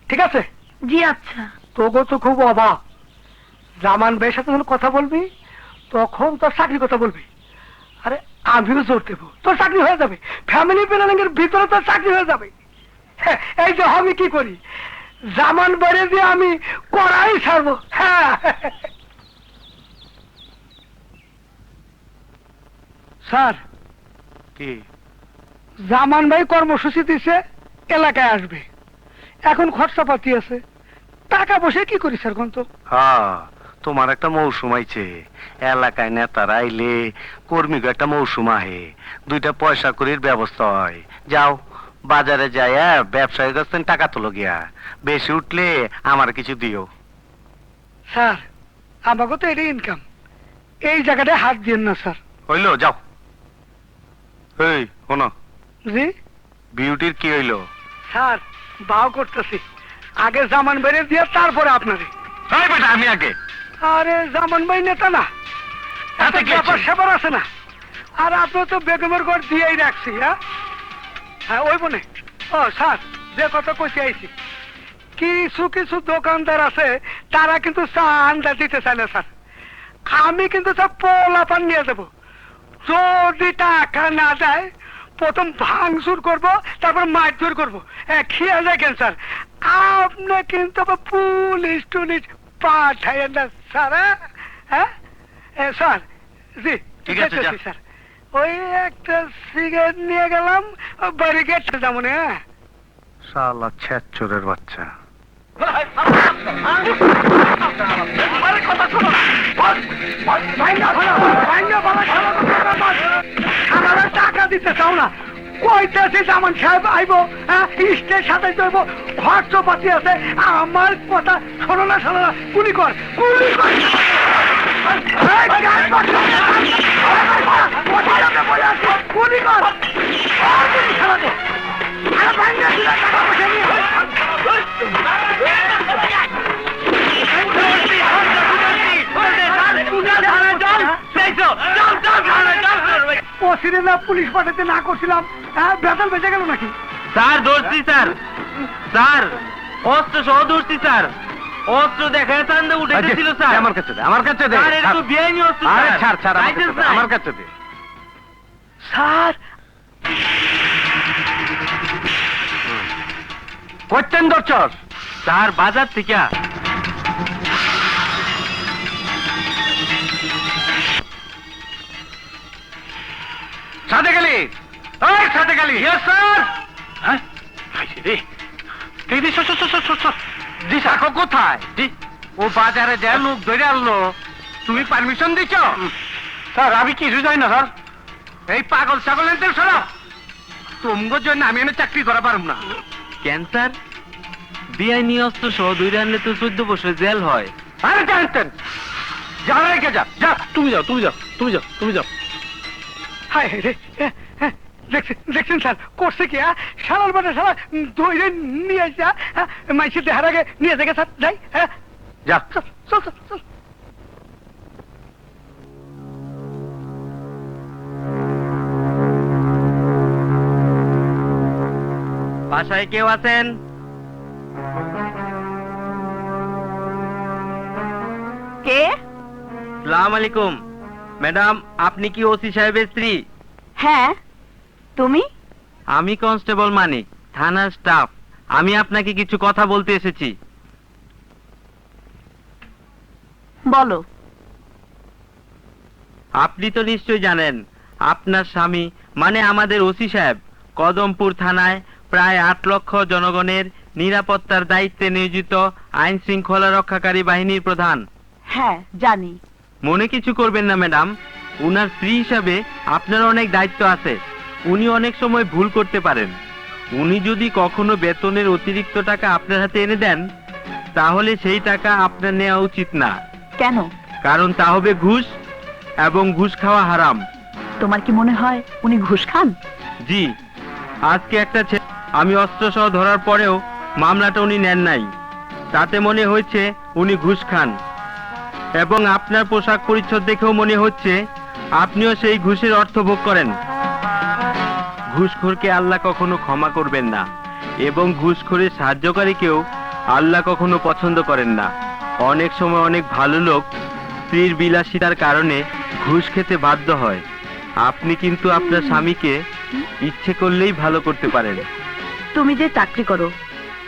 ঠিক আছে? জি আচ্ছা। তোগো তো খুব অভাব। জামান ভাইয়ের সাথে যখন কথা বলবি তখন তোর চাকরির কথা বলবি। আরে আমিও জোর দেবো, তোর চাকরি হয়ে যাবে। ফ্যামিলি প্ল্যানিং এর ভিতরে তোর চাকরি হয়ে যাবে। এই যে আমি কি করি, জামান বাইরে দিয়ে আমি করাই ছাড়বো। হ্যাঁ স্যার, কি? জামান ভাই কর্মসূচি দিছে, এলাকায় আসবে। এখন খরচাপাতি আছে, টাকা পয়সা কি করি স্যার কোন তো? হ্যাঁ, তোমার একটা মৌসুম আইছে, এলাকায় নেতারা আইলে কর্মীকে একটা মৌসুম আহে, 2টা পয়সা করির ব্যবস্থা হয়। যাও বাজারে যায়, ব্যবসায়ীর কাছ থেকে টাকা তোলো গিয়া, বেশি উঠলে আমার কিছু দিও। স্যার আমাকে তো এটাই ইনকাম, এই জায়গাটায় হাত দিন না স্যার। হইলো, যাও। এই শোনো, জি বিউটির কি হইলো? স্যার বাও করতেছি, আগে জামান ভাইয়ের দিয়ে তারপরে আপনারে। এই বেটা, আমি আগে। আরে জামান ভাই নেতা না, তাতে কি ব্যাপার আছে? স্যাপার আছে না। আর আপনি তো বেগমের ঘর দিয়েই রাখছি। হ্যাঁ ওই বনে। ও স্যার, যে কথা কইতে আইছি, কিছু কিছু দোকানদার আছে তারা কিন্তু চান্দা দিতে চায় না স্যার। আমি কিন্তু সব পোলাপান নিয়ে যাবো। যদি টাকা না দেয় প্রথম ভাঙচুর করবো, তারপর মারধর করবো। খেয়াল রাখেন স্যার, আপনি কিন্তু পুলিশ টুলিশ পাঠাইয়েন না স্যার। হ্যাঁ স্যার। জি ঠিক আছে, যা। স্যার। ওই একটা সিগারেট নিয়ে গেলাম, বাড়ি গেছে যেমন। হ্যাঁ শালা ছেচরের বাচ্চা। টাকা দিতে চাও না, কইতেছি জামান সাহেব আইব, স্টেজ সাথে যাইব, খরচপাতি আছে। আমার কথা শোনো না, শোনো না, গুলি কর, গুলি কর। গুলি কর, ওসিরে না পুলিশ পাঠাতে না করছিলাম, বেতন বেঁচে গেল নাকি? স্যার ধরছি স্যার, স্যার অস্ত্র সহ ধরছি স্যার, অস্ত্র দেখায় চান্দা উঠেছিল স্যার। আমার কাছে দে, আমার কাছে দে। স্যার এটা তো বেআইনি অস্ত্র আরে স্যার। ছাড়, ছাড়, আমার কাছে লাইসেন্স দে, নাই। আমার কাছে দে। স্যার করতেন দরচর স্যার বাজার থেকে। সাথে গেলি ওই সাথে গেলি ইয়েস স্যার হ্যাঁ আইছে রে এই রে সর দিশাকো কোথায় ও বাজারে যায় লোক ধরে আনলো তুমি পারমিশন দিছ স্যার আমি কিছু জানি না স্যার। এই পাগল ছাগল এনতে সরাও তোমার জন্য আমি এনে চাকরি করা পারব না ক্যান্সার বেআইনি অস্ত্র সহ 2 আনলে তো 14 বছর জেল হয়। আরে জানতেন যা রেখে যা যা তুমি যাও। হায় রে দেখছেন স্যার করছে কি সারার বাটা সারা ধরে নিয়ে আসা মাইসের দেহার আগে নিয়ে যাকে স্যার যাই হ্যাঁ যা চল। বাসায় কেউ আছেন? কে? সালাম আলাইকুম ম্যাডাম, আপনি কি ওসি সাহেবের স্ত্রী? হ্যাঁ, তুমি? আমি কনস্টেবল মানিক, থানার স্টাফ। আমি আপনাকে কিছু কথা বলতে এসেছি। বলো। আপনি তো নিশ্চয়ই জানেন আপনার স্বামী মানে আমাদের ওসি সাহেব কদমপুর থানায় প্রায় 8 লক্ষ জনগণের নিরাপত্তার দায়িত্বে নিয়োজিত আইন শৃঙ্খলা রক্ষাকারী বাহিনীর প্রধান। হ্যাঁ, জানি। মনে কিছু করবেন না ম্যাডাম, উনার স্ত্রী হিসাবে আপনার অনেক দায়িত্ব আছে। উনি অনেক সময় ভুল করতে পারেন। উনি যদি কখনো বেতনের অতিরিক্ত টাকা আপনার হাতে এনে দেন তাহলে সেই টাকা আপনার নেওয়া উচিত না। কেন? কারণ তা হবে ঘুষ, এবং ঘুষ খাওয়া হারাম। তোমার কি মনে হয় উনি ঘুষ খান? জি, আজকে একটা আমি অস্ত্র সহ ধরার পরেও মামলাটা উনি নেন নাই। তাতে মনে হয়েছে উনি ঘুষ খান, এবং আপনার পোশাক পরিচ্ছদ দেখেও মনে হচ্ছে আপনিও সেই ঘুষের অর্থ ভোগ করেন। ঘুষখোরকে আল্লাহ কখনো ক্ষমা করবেন না, এবং ঘুষখোরের সাহায্যকারীকেও আল্লাহ কখনো পছন্দ করেন না। অনেক সময় অনেক ভালো লোক স্ত্রীর বিলাসিতার কারণে ঘুষ খেতে বাধ্য হয়। আপনি কিন্তু আপনার স্বামীকে ইচ্ছে করলেই ভালো করতে পারেন। তুমি যে চাকরি করো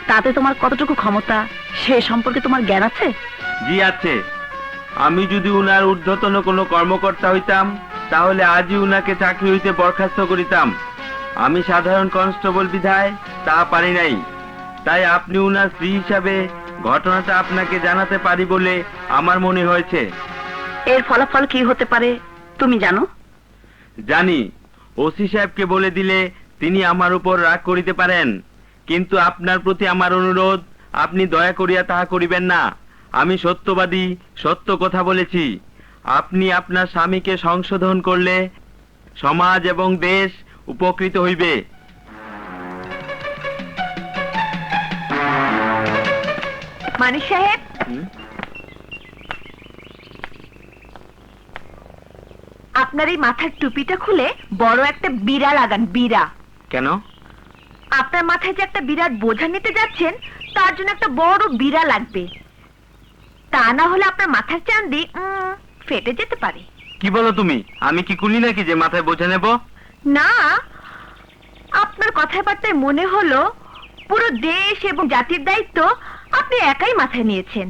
তাতে তোমার কতটুকু ক্ষমতা সে সম্পর্কে তোমার জ্ঞান আছে? জি আছে। আমি যদি উনার ঊর্ধ্বতন কোনো কর্মকর্তা হইতাম তাহলে আজই উনাকে চাকরি হইতে বরখাস্ত করিতাম। আমি সাধারণ কনস্টেবল বিধায় তা পারি নাই। তাই আপনি উনার স্ত্রী হিসাবে ঘটনাটা আপনাকে জানাতে পারি বলে আমার মনে হয়েছে। এর ফলাফল কি হতে পারে তুমি জানো? জানি, ওসি সাহেবকে বলে দিলে তিনি আমার উপর রাগ করিতে পারেন। কিন্তু আপনার প্রতি আমার অনুরোধ, আপনি দয়া করিয়া তাহা করিবেন না। আমি সত্যবাদী, সত্য কথা বলেছি। আপনি আপনার স্বামীকে সংশোধন করলে সমাজ এবং দেশ উপকৃত হইবে। মানিক সাহেব, আপনার এই মাথার টুপিটা খুলে বড় একটা বিড়া লাগান। বিড়া কেন? আপনার মাথায় যে একটা বিরাট বোঝা নিতে যাচ্ছেন তার জন্য একটা বড় বিড়া লাগবে। তা না হলে আপনার মাথার চান্দি ফেটে যেতে পারে। কি বলো তুমি? আমি কি কুলি নাকি যে মাথায় বোঝা নেব? না, আপনার কথাবার্তায় মনে হলো পুরো দেশ এবং জাতির দায়িত্ব আপনি একাই মাথায় নিয়েছেন।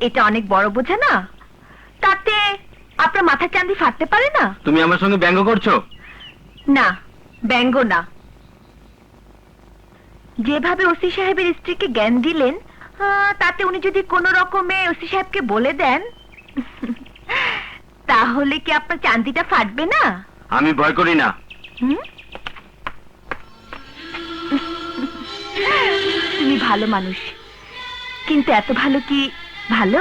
এটা অনেক বড় বোঝা না? তাতে আপনার মাথার চান্দি ফাটতে পারে না? তুমি আমার সঙ্গে ব্যঙ্গ করছো? না, ব্যঙ্গ না। যেভাবে ওসি সাহেবের স্ত্রীকে জ্ঞান দিলেন তাতে উনি যদি কোনো রকমে ওসি সাহেবকে বলে দেন তাহলে কি আপনার চান্দিটা ফাটবে না? আমি ভয় করি না। তুমি ভালো মানুষ, কিন্তু এত ভালো কি ভালো?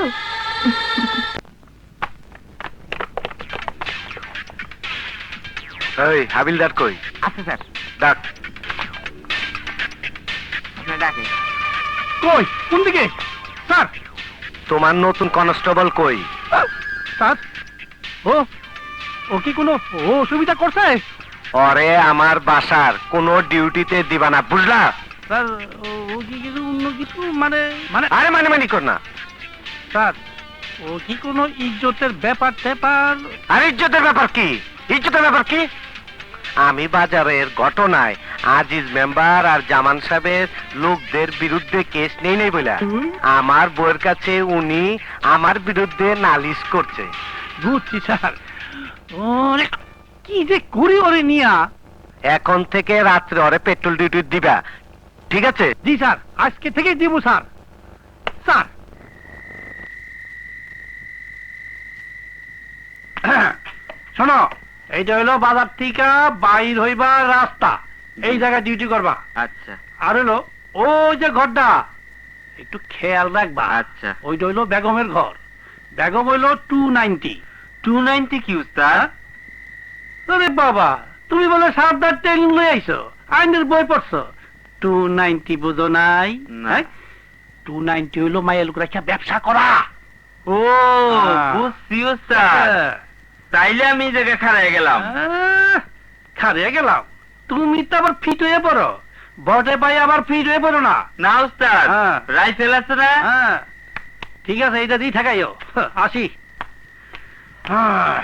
এই হাবিলদার কই? আচ্ছা স্যার, ডাক। আপনার ডাকে। কই? কোন দিকে? স্যার, তোমার নতুন কনস্টেবল কই? স্যার, ও কি কোনো অসুবিধা করছে? ওরে আমার বাসার কোনো ডিউটিতে দিবা না, বুঝলা? স্যার, ও কি কিছু অন্য কিছু মানে মানে আরে মানে কর না। স্যার, ও কি কোনো ইজ্জতের ব্যাপার ট্যাপার? আর ইজ্জতের ব্যাপার কি? ইজ্জতের ব্যাপার কি? আমি বাজারের ঘটনায় আজিজ মেম্বার আর জামান সাহেবের লোকদের বিরুদ্ধে কেস নেই বলে আমার বউয়ের কাছে উনি আমার বিরুদ্ধে নালিশ করছে। বুঝছি স্যার। ওরে কি যে করি ওরে নিয়া। এখন থেকে রাত্রে ওরে পেট্রোল ডিউটি দিবা, ঠিক আছে? জি স্যার, আজকে থেকে দিব স্যার। স্যার শোনো, এইটা হইলো বাজার থেকে বাইর হইবার রাস্তা, এই জায়গায় ডিউটি করবা। আচ্ছা আর হইলো ওই যে ঘরটা একটু খেয়াল রাখবা। আচ্ছা। ওইটা হইলো বেগমের ঘর। বেগম হইলো 290। 290 কি উস্তাদ? আরে বাবা, তুমি বলে সাবধান ট্রেনিং লই আইছো, আইনের বই পড়ছো। 290 বুঝো নাই? না। 290 হইলো মায়ের লোক রাখা ব্যবসা করা। ও বুঝছি উস্তাদ। তাইলে আমি এই জায়গায় খাড়ায় গেলাম। খারে গেলাম, তুমি তো আবার ফিট হয়ে পড়ো। বটে পাই আবার ফিট হয়ে পড়ো না। না উস্তাদ, হ্যাঁ। রাইফেল আছে না? হ্যাঁ ঠিক আছে, এইটা দিয়ে থাকাইও। আসি। হ্যাঁ।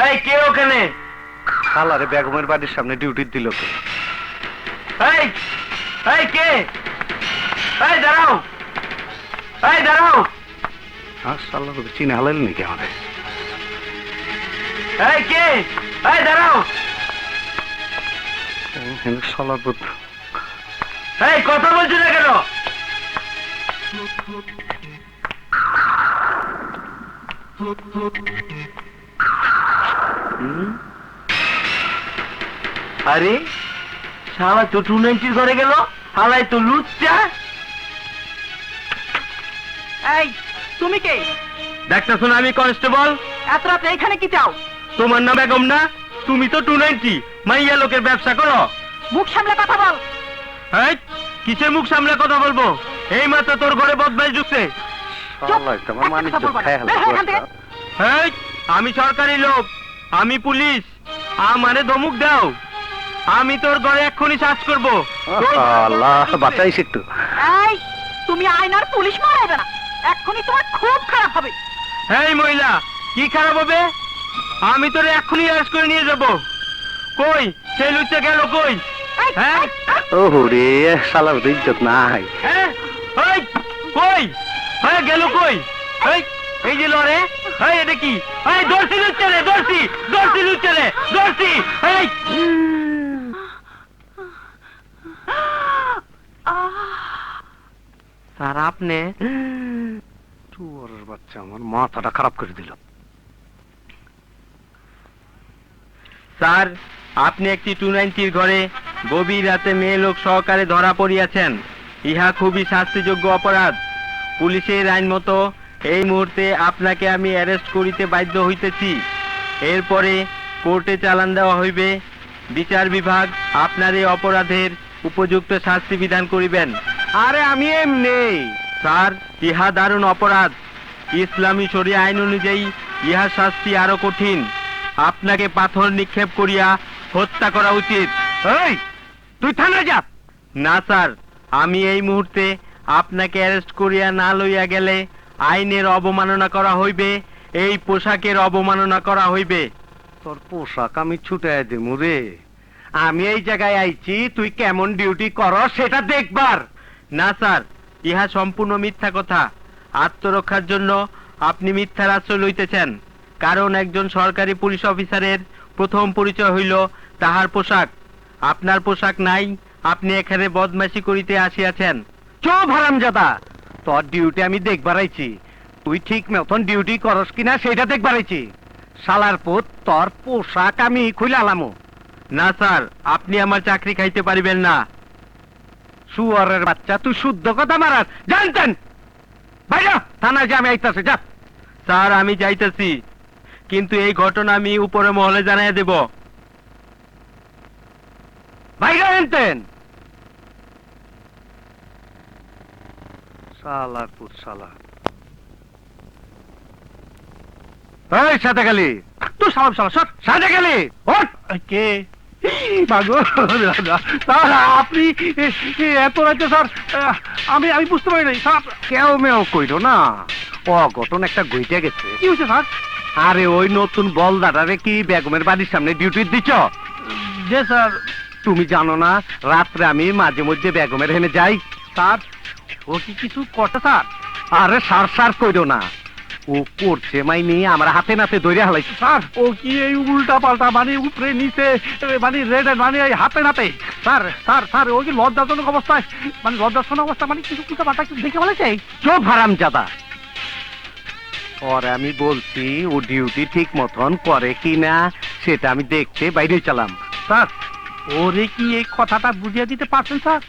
এই কে ওখানে? খালারে বেগমের বাড়ির সামনে ডিউটি দিল কে? এই এই কে? এই দাঁড়াও, এই দাঁড়াও। শালা চিনে হালাইল নাকি আমাদের? এই কে? এই দাঁড়াও। শালার পুত্র। এই কথা বলছি না কেন? আরে শালা তো 290 ঘরে গেল, হালাই তো লুচ্চা। এই তুমি কে? ডাক্তার শোনা, আমি কনস্টেবল। এত রাতে এখানে কি চাও? তোমার নাম বেগম না? তুমি তো 290 মাইয়া লোকের ব্যবসা করো। মুখ সামলে কথা বল। এই কিসের মুখ সামলে কথা বলবো? এই মাত্র তোর ঘরে বদমাইশ ঢুকছে। শালা একটা আমার একটা কথা বলবা না। বের হও এখান থেকে। এই আমি সরকারি লোক, আমি পুলিশ, আমারে ধমক দাও। আমি তোর ঘরে এক্ষুনি সার্চ করবো। আল্লাহ বাঁচাইস একটু। এই তুমি আয়নার পুলিশ মারাইবে না, এক্ষুনি তোমার খুব খারাপ হবে। এই মহিলা, কি খারাপ হবে? আমি তোরে এক্ষুনি অ্যারেস্ট করে নিয়ে যাব। কই সেই লুচ্চা গেল কই? এই, হ্যাঁ? এই, এই, ওহো রে, শালার তো ইজ্জত নাই। হ্যাঁ? এই কই? হ্যাঁ গেল কই? এই এই যে লরে, এই এটা কি? এই দর্শি লুচ্চা রে, দর্শি দর্শি লুচ্চা রে, দর্শি। এই স্যার আপনি? চুয়ারের বাচ্চা আমার মাথাটা খারাপ করে দিল। স্যার আপনি একটি 290 ঘরে গভীর রাতে মেয়ে লোক সহকারে ধরা পড়িয়াছেন। ইহা খুবই শাস্তিযোগ্য অপরাধ। পুলিশের আইন মতো এই মুহূর্তে আপনাকে আমি অ্যারেস্ট করিতে বাধ্য হইতেছি। এরপরে কোর্টে চালান দেওয়া হইবে। বিচার বিভাগ আপনার এই অপরাধের উপযুক্ত শাস্তি বিধান করিবেন। আরে আমি এমনি। স্যার ইহা দারুণ অপরাধ। ইসলামী শরিয়া আইন অনুযায়ী ইহা শাস্তি আরো কঠিন। আপনাকে পাথর নিক্ষেপ করিয়া হত্যা করা উচিত। এই তুই থানায় যা। না স্যার, আমি এই মুহূর্তে আপনাকে অ্যারেস্ট করিয়া না লইয়া গেলে আইনের অবমাননা করা হইবে, এই পোশাকের অবমাননা করা হইবে। তোর পোশাক আমি ছুটাই দিমু রে। আমি এই জায়গায় আইছি তুই কেমন ডিউটি করস সেটা দেখবার। না স্যার, ইহা সম্পূর্ণ মিথ্যা কথা। আত্মরক্ষার জন্য আপনি মিথ্যার আশ্রয় লইতেছেন। কারণ একজন সরকারি পুলিশ অফিসারের প্রথম পরিচয় হইল তাহার পোশাক। আপনার পোশাক নাই, আপনি এখানে বদমাশি করিতে আসিয়াছেন। চুপ হারামজাদা, তোর ডিউটি আমি দেখবার আইছি। তুই ঠিক মতন ডিউটি করস কিনা সেটা দেখবার আইছি। শালার পুত, তোর পোশাক আমি খুলে আলামু। না স্যার, আপনি আমার চাকরি খাইতে পারিবেন না। শুয়ারের বাচ্চা, তুই শুদ্ধ কথা মারাস জানতেন। বাইরে থানায় যা, আমি আইতাছি যা। স্যার আমি যাইতেছি, কিন্তু এই ঘটনা আমি উপরে মহলে জানাই দেব। বাইরে আনতেন। শালার পুত শালা। এই সাথে গেলি তুই সালাম সালা সর। সাথে গেলি ওঠ। কে? মাগো দাদা, স্যার আপনি এত রাতে স্যার, আমি আমি বুঝতে পারি নাই স্যার। কেউ মেও কইরো না, অঘটন একটা গইতে গেছে। কি হয়েছে স্যার? আরে ওই নতুন বলদাটারে কি বেগমের বাড়ির সামনে ডিউটি দিছ? যে স্যার। তুমি জানো না রাত্রে আমি মাঝে মধ্যে বেগমের হেনে যাই? স্যার ও কি কিছু করতে স্যার? আরে সার সার কইরো না, ও করছে মাইনি আমার হাতে নাতে ধরে হালাইছে। স্যার ও কি এই উল্টা পাল্টা মানে উপরে নিচে মানে রেড মানে এই হাতে নাতে? স্যার স্যার স্যার ও কি লজ্জাজনক অবস্থায় মানে লজ্জাজনক অবস্থা মানে কিছু উল্টা পাল্টা কিছু দেখে বলেছে? চুপ হারামজাদা। ওরে আমি বলছি ও ডিউটি ঠিক মতন করে কিনা সেটা আমি দেখতে বাইরে চালাম। স্যার ওরে কি এই কথাটা বুঝিয়ে দিতে পারছেন স্যার?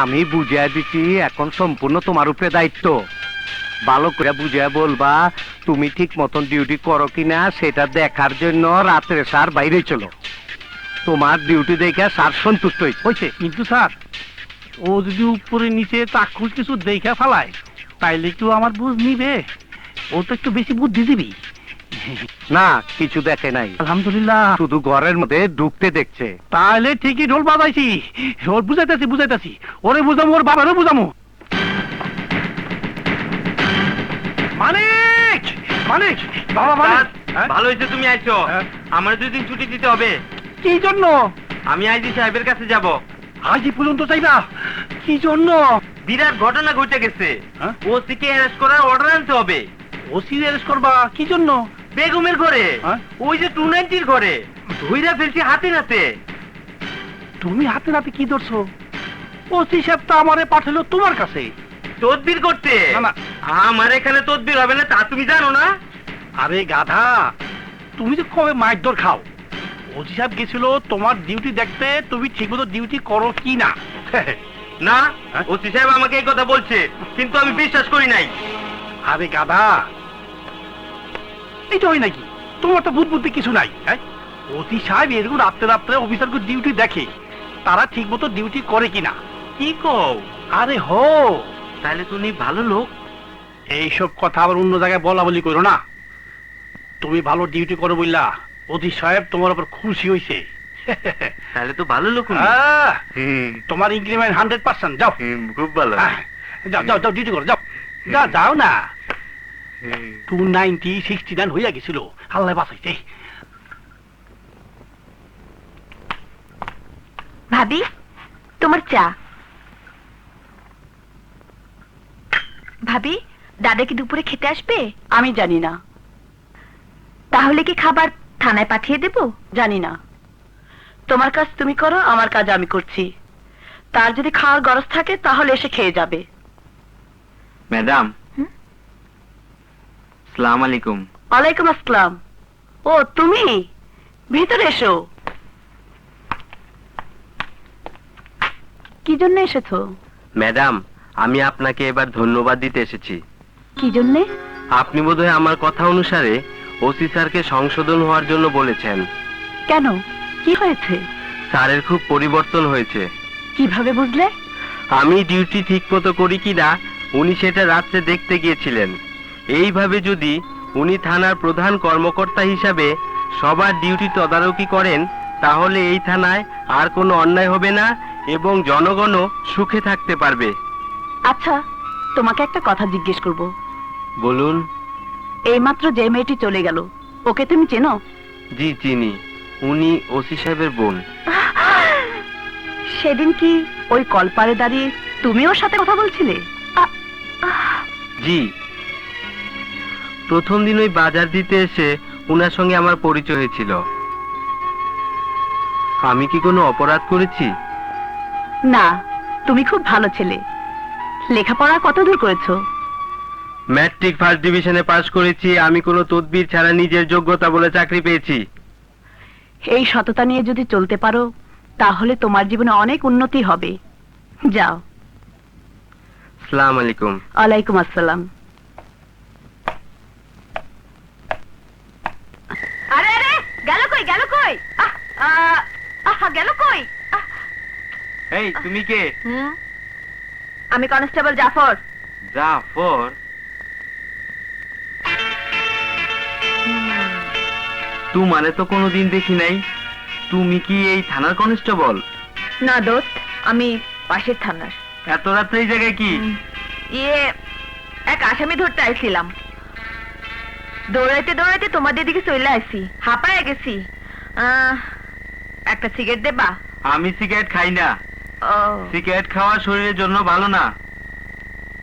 আমি বুঝিয়ে দিচ্ছি, এখন সম্পূর্ণ তোমার উপরে দায়িত্ব। ভালো করে বুঝিয়ে বলবা তুমি ঠিক মতন ডিউটি করো কিনা সেটা দেখার জন্য রাত্রে স্যার বাইরে চলো। তোমার ডিউটি দেখে স্যার সন্তুষ্ট হয়েছে। কিন্তু স্যার ও যদি উপরে নিচে চাক্ষুষ কিছু দেখে ফেলায় তাইলে কি ও আমার বুঝ নিবে? ও তো একটু বেশি বুদ্ধিজীবী। না কিছু দেখে নাই, আলহামদুলিল্লাহ। শুধু ঘরের মধ্যে ঢুকতে দেখছে। তাহলে ঠিকই ঢোল বাজাইছি, ওর বুঝাইতেছি বুঝাইতেছি, ওরে বুঝামো ওর বাবারও বুঝামো। মানিক মানিক বাবা মানিক, হ্যাঁ? ভালো হয়েছে তুমি আইছো। হ্যাঁ। আমার 2 দিন ছুটি দিতে হবে। কি জন্য? আমি আইজি সাহেবের কাছে যাব। আজ পর্যন্ত চাইবা? কি জন্য? বিরাট ঘটনা ঘটে গেছে। হ্যাঁ? ওসিকে অ্যারেস্ট করার অর্ডার আনতে হবে। ওসি অ্যারেস্ট করবা? কি জন্য? বেগমের ঘরে, হ্যাঁ? ওই যে 290 ঘরে ধইরা ফেলছি হাতে নাতে। তুমি হাতে নাতে কি ধরছো? ওসি সাহেব তো আমারে পাঠালো তোমার কাছে। তদবির করতে। না, না। আমার এখানে তদবির হবে না তা তুমি জানো না? আরে গাধা, তুমি তো কবে মাইর খাও। ওসি সাহেব গেছিল তোমার ডিউটি দেখতে, তুমি ঠিকমতো ডিউটি করো কি না। না, হ্যাঁ? ওসি সাহেব আমাকে এই কথা বলছে, কিন্তু আমি বিশ্বাস করি নাই। আরে গাধা, এটা হয় নাকি? তোমার তো বুদ্ধি কিছু নাই। হ্যাঁ, ওসি সাহেব এরকম রাত্রে রাত্রে অফিসারকে ডিউটি দেখে, তারা ঠিক মতো ডিউটি করে কিনা। কি কও? আরে হো, তাহলে তুমি ভালো লোক। এইসব কথা আবার অন্য জায়গায় বলা বলি করো না। তুমি ভালো ডিউটি করো বললা ওসি সাহেব তোমার উপর খুশি হয়েছে। তাহলে তো ভালো লোক উনি। তোমার ইনক্রিমেন্ট 100%। যাও, খুব ভালো। হ্যাঁ, যাও যাও যাও ডিউটি করো, যাও যাও যাও না। 290 69 হইয়া গেছিল, আল্লাহ বাঁচাইছে। ভাবি তোমার চা। ভাবি দাদা কি দুপুরে খেতে আসবে? আমি জানি না। তাহলে কি খাবার থানায় পাঠিয়ে দেব? জানি না। তোমার কাজ তুমি করো, আমার কাজ আমি করছি। তার যদি খাওয়ার গরজ থাকে তাহলে এসে খেয়ে যাবে। ম্যাডাম, হুম? আসসালামু আলাইকুম। ওয়ালাইকুম আসসালাম। ও তুমি, ভিতরে এসো। কি জন্য এসেছো? ম্যাডাম, আমি আপনাকে এবার ধন্যবাদ দিতে এসেছি। কি জন্যে? আপনি বোধহয় আমার কথা অনুসারে ওসি স্যারকে সংশোধন হওয়ার জন্য বলেছেন। কেন, কি হয়েছে? স্যারের খুব পরিবর্তন হয়েছে। কিভাবে বুঝলে? আমি ডিউটি ঠিক মতো করি কিনা উনি সেটা রাত্রে দেখতে গিয়েছিলেন। এইভাবে যদি উনি থানার প্রধান কর্মকর্তা হিসাবে সবার ডিউটি তদারকি করেন তাহলে এই থানায় আর কোনো অন্যায় হবে না এবং জনগণও সুখে থাকতে পারবে। আচ্ছা, তোমাকে একটা কথা জিজ্ঞেস করব। বলুন। এইমাত্র যে মেয়েটি চলে গেল, ওকে তুমি চেনো? জি চিনি, উনি ওসি সাহেবের বোন। সেদিন কি ওই কলপারে দাঁড়িয়ে তুমি ওর সাথে কথা বলছিলে? জি, প্রথম দিন ওই বাজার দিতে এসে উনার সঙ্গে আমার পরিচয় হয়েছিল। আমি কি কোনো অপরাধ করেছি? না, তুমি খুব ভালো ছেলে। লেখাপড়া কত দূর করেছো? ম্যাট্রিক ফার্স্ট ডিভিশনে পাশ করেছি। আমি কোনো তদবির ছাড়া নিজের যোগ্যতা বলে চাকরি পেয়েছি। এই সততা নিয়ে যদি চলতে পারো তাহলে তোমার জীবনে অনেক উন্নতি হবে। যাও। আসসালামু আলাইকুম। ওয়ালাইকুম আসসালাম। আরে আরে গেল কই গেল কই? আহা গেল কই? এই তুমি কে? আমি কনস্টেবল জাফর। জাফর? তোমারে তো কোনোদিন দেখি নাই। তুমি কি এই থানার কনস্টেবল? না দোস্ত, আমি পাশের থানার। এত রাত্রে এই জায়গায় কি? ইয়ে, এক আসামি ধরতে আইছিলাম। দৌড়াইতে দৌড়াইতে তোমাদের দিকে চলে আসি, হাঁপায় গেছি। একটা সিগারেট দেবা? আমি সিগারেট খাই না। ও, সিগারেট খাওয়া শরীরের জন্য ভালো না।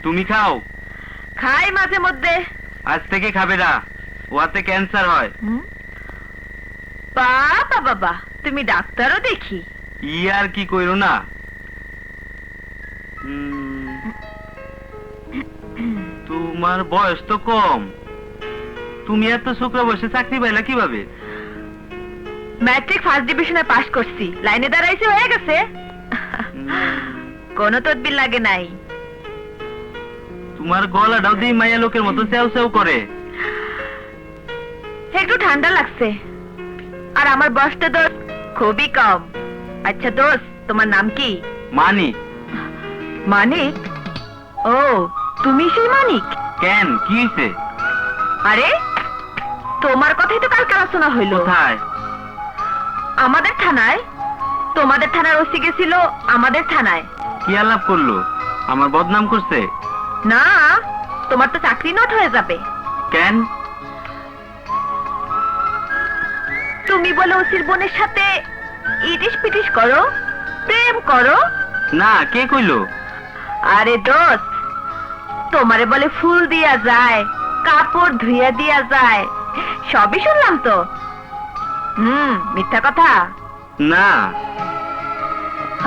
তুমি খাও? খাই মাঝে মধ্যে। আজ থেকে খাবে না, ওয়াতে ক্যান্সার হয়। বাবা বাবা, তুমি ডাক্তারও দেখি। ই আর কি কইরো না। তোমার বয়স তো কম, তুমি এত ছোকরা বয়সে চাকরি পাইলা কিভাবে? ম্যাট্রিক ফার্স্ট ডিভিশনে পাস করছি, লাইনে দাঁড়াইছি, হয়ে গেছে। কোনো তদবির লাগে নাই। তোমার গলাটাও দিয়ে মাইয়া লোকের মতো চেউ চেউ করে। একটু ঠান্ডা লাগছে, আর আমার বয়সটা তো খুবই কম। আচ্ছা দোস্ত, তোমার নাম কি? মানিক। মানিক? ও, তুমি সেই মানিক? কেন, কি হয়েছে? আরে, তোমার কথাই তো কালকে আলোচনা হইল। কোথায়? আমাদের থানায়। তোমাদের থানার ওসি গেছিল আমাদের থানায়। কি আলাপ করলো? আমার বদনাম করছে? না, তোমার তো চাকরি নট হয়ে যাবে। কেন? তুমি বলে ওসির বোনের সাথে ইটিস পিটিস করো, প্রেম করো। না, কে কইলো? আরে দোস্ত, তোমারে বলে ফুল দিয়া যায়, কাপড় ধুইয়া দিয়া যায়, সবই শুনলাম তো। মিথ্যা কথা না।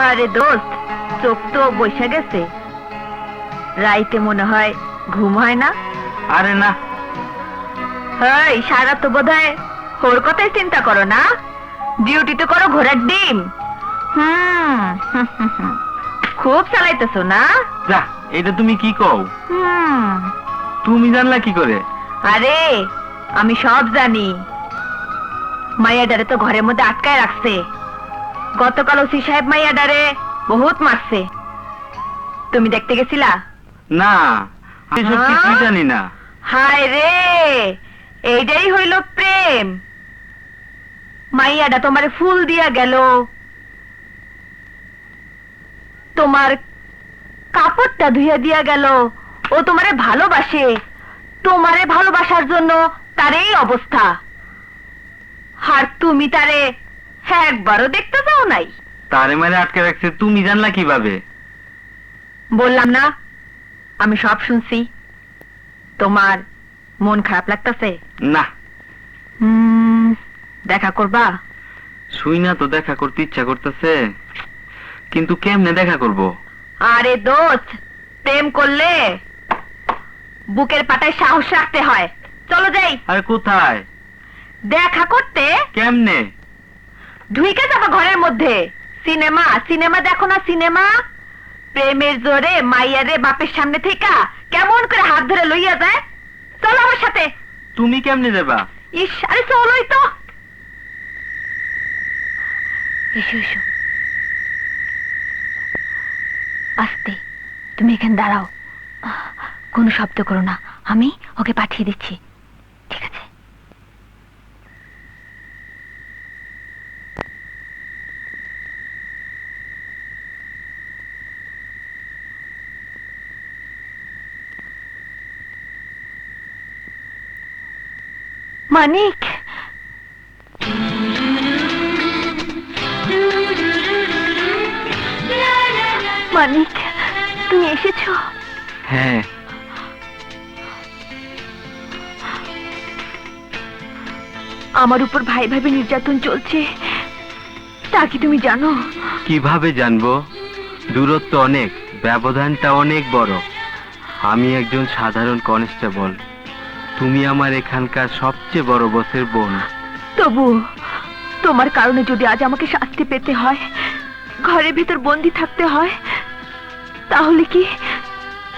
আরে দোস্ত, চোখ তো বসে গেছে, রাইতে মনে হয় ঘুম হয় না? আরে না। এই সারা তো বোধ হয় ওর কথাই চিন্তা করো না, ডিউটি তো করো ঘোড়ার ডিম। খুব চালাইতেছো না? যা, এটা তুমি কি কও? তুমি জানলা কি করে? আরে, আমি সব জানি। মাইয়াডারে তো ঘরের মধ্যে আটকায় রাখছে। গতকাল ওসি সাহেব মাইয়াডারে বহুত মারছে। তুমি দেখতে গেছিলা? না, আমি সব কিছুই জানি না। হায় রে, এইটাই হইল প্রেম। মাইয়াডা তোমারে ফুল দিয়া গেল, তোমার কাপড়টা ধুইয়া দিয়া গেল। ও তোমারে ভালোবাসে, তোমারে ভালোবাসার জন্য তার এই অবস্থা। আর তুমি তারে একবারও দেখতে যাও নাই। তারে মারে আটকে রাখছে, তুমি জানলা কিভাবে? বললাম না, আমি সব শুনছি। তোমার মন খারাপ লাগতেছে? না। দেখা করবা? শুই না তো দেখা করতে ইচ্ছা করতেছে, কিন্তু কেমনে দেখা করব? আরে দোস্ত, প্রেম করলে বুকের পাটায় সাহস রাখতে হয়। চলো যাই। আরে কোথায়? দেখা করতে। কেমনে? ঢুইকে যাবো ঘরের মধ্যে। সিনেমা সিনেমা দেখো না, সিনেমা। প্রেমের জোরে মাইয়ারে বাপের সামনে থেকে কেমন করে হাত ধরে লইয়া যায়। চলো আমার সাথে। তুমি কেমনে যাবা? ইস, আরে চলোই তো। এসো এসো, আস্তে। তুমি এখানে দাঁড়াও, কোনো শব্দ করো না, আমি ওকে পাঠিয়ে দিচ্ছি। ঠিক আছে? মানিক, মানিক, তুমি এসেছো? হ্যাঁ। আমার উপর ভাই ভাবে নির্যাতন চলছে, তা কি তুমি জানো? কিভাবে জানবো? দূরত্ব অনেক, ব্যবধানটা অনেক বড়। আমি একজন সাধারণ কনস্টেবল, তুমি আমার এখানকার সবচেয়ে বড় বসের বোন। তবু তোমার কারণে যদি আজ আমাকে শাস্তি পেতে হয়, ঘরের ভিতর বন্দি থাকতে হয়, তাহলে কি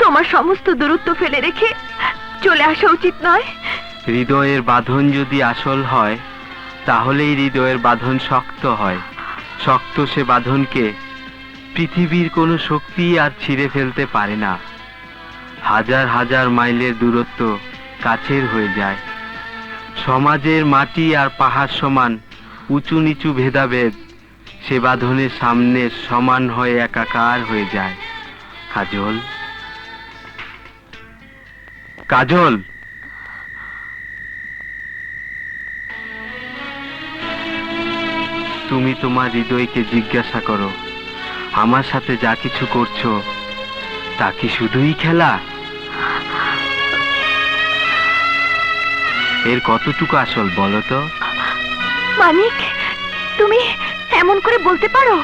তোমার সমস্ত দূরত্ব ফেলে রেখে চলে আসা উচিত নয়? হৃদয়ের বাঁধন যদি আসল হয়, তাহলেই হৃদয়ের বাঁধন শক্ত হয়। শক্ত সে বাঁধনকে পৃথিবীর কোনো শক্তি আর ছিঁড়ে ফেলতে পারে না। হাজার হাজার মাইলের দূরত্ব কাছের হয়ে যায়। সমাজের মাটি আর পাহাড় সমান উঁচু নিচু ভেদাভেদ সে বাঁধনের সামনে সমান হয়ে একাকার হয়ে যায়। কাজল, কাজল, তুমি তোমার হৃদয়কে জিজ্ঞাসা করো, আমার সাথে যা কিছু করছো তা কি শুধুই খেলা? এর কতটুকু আসল বলো তো? মানিক, তুমি এমন করে বলতে পারো?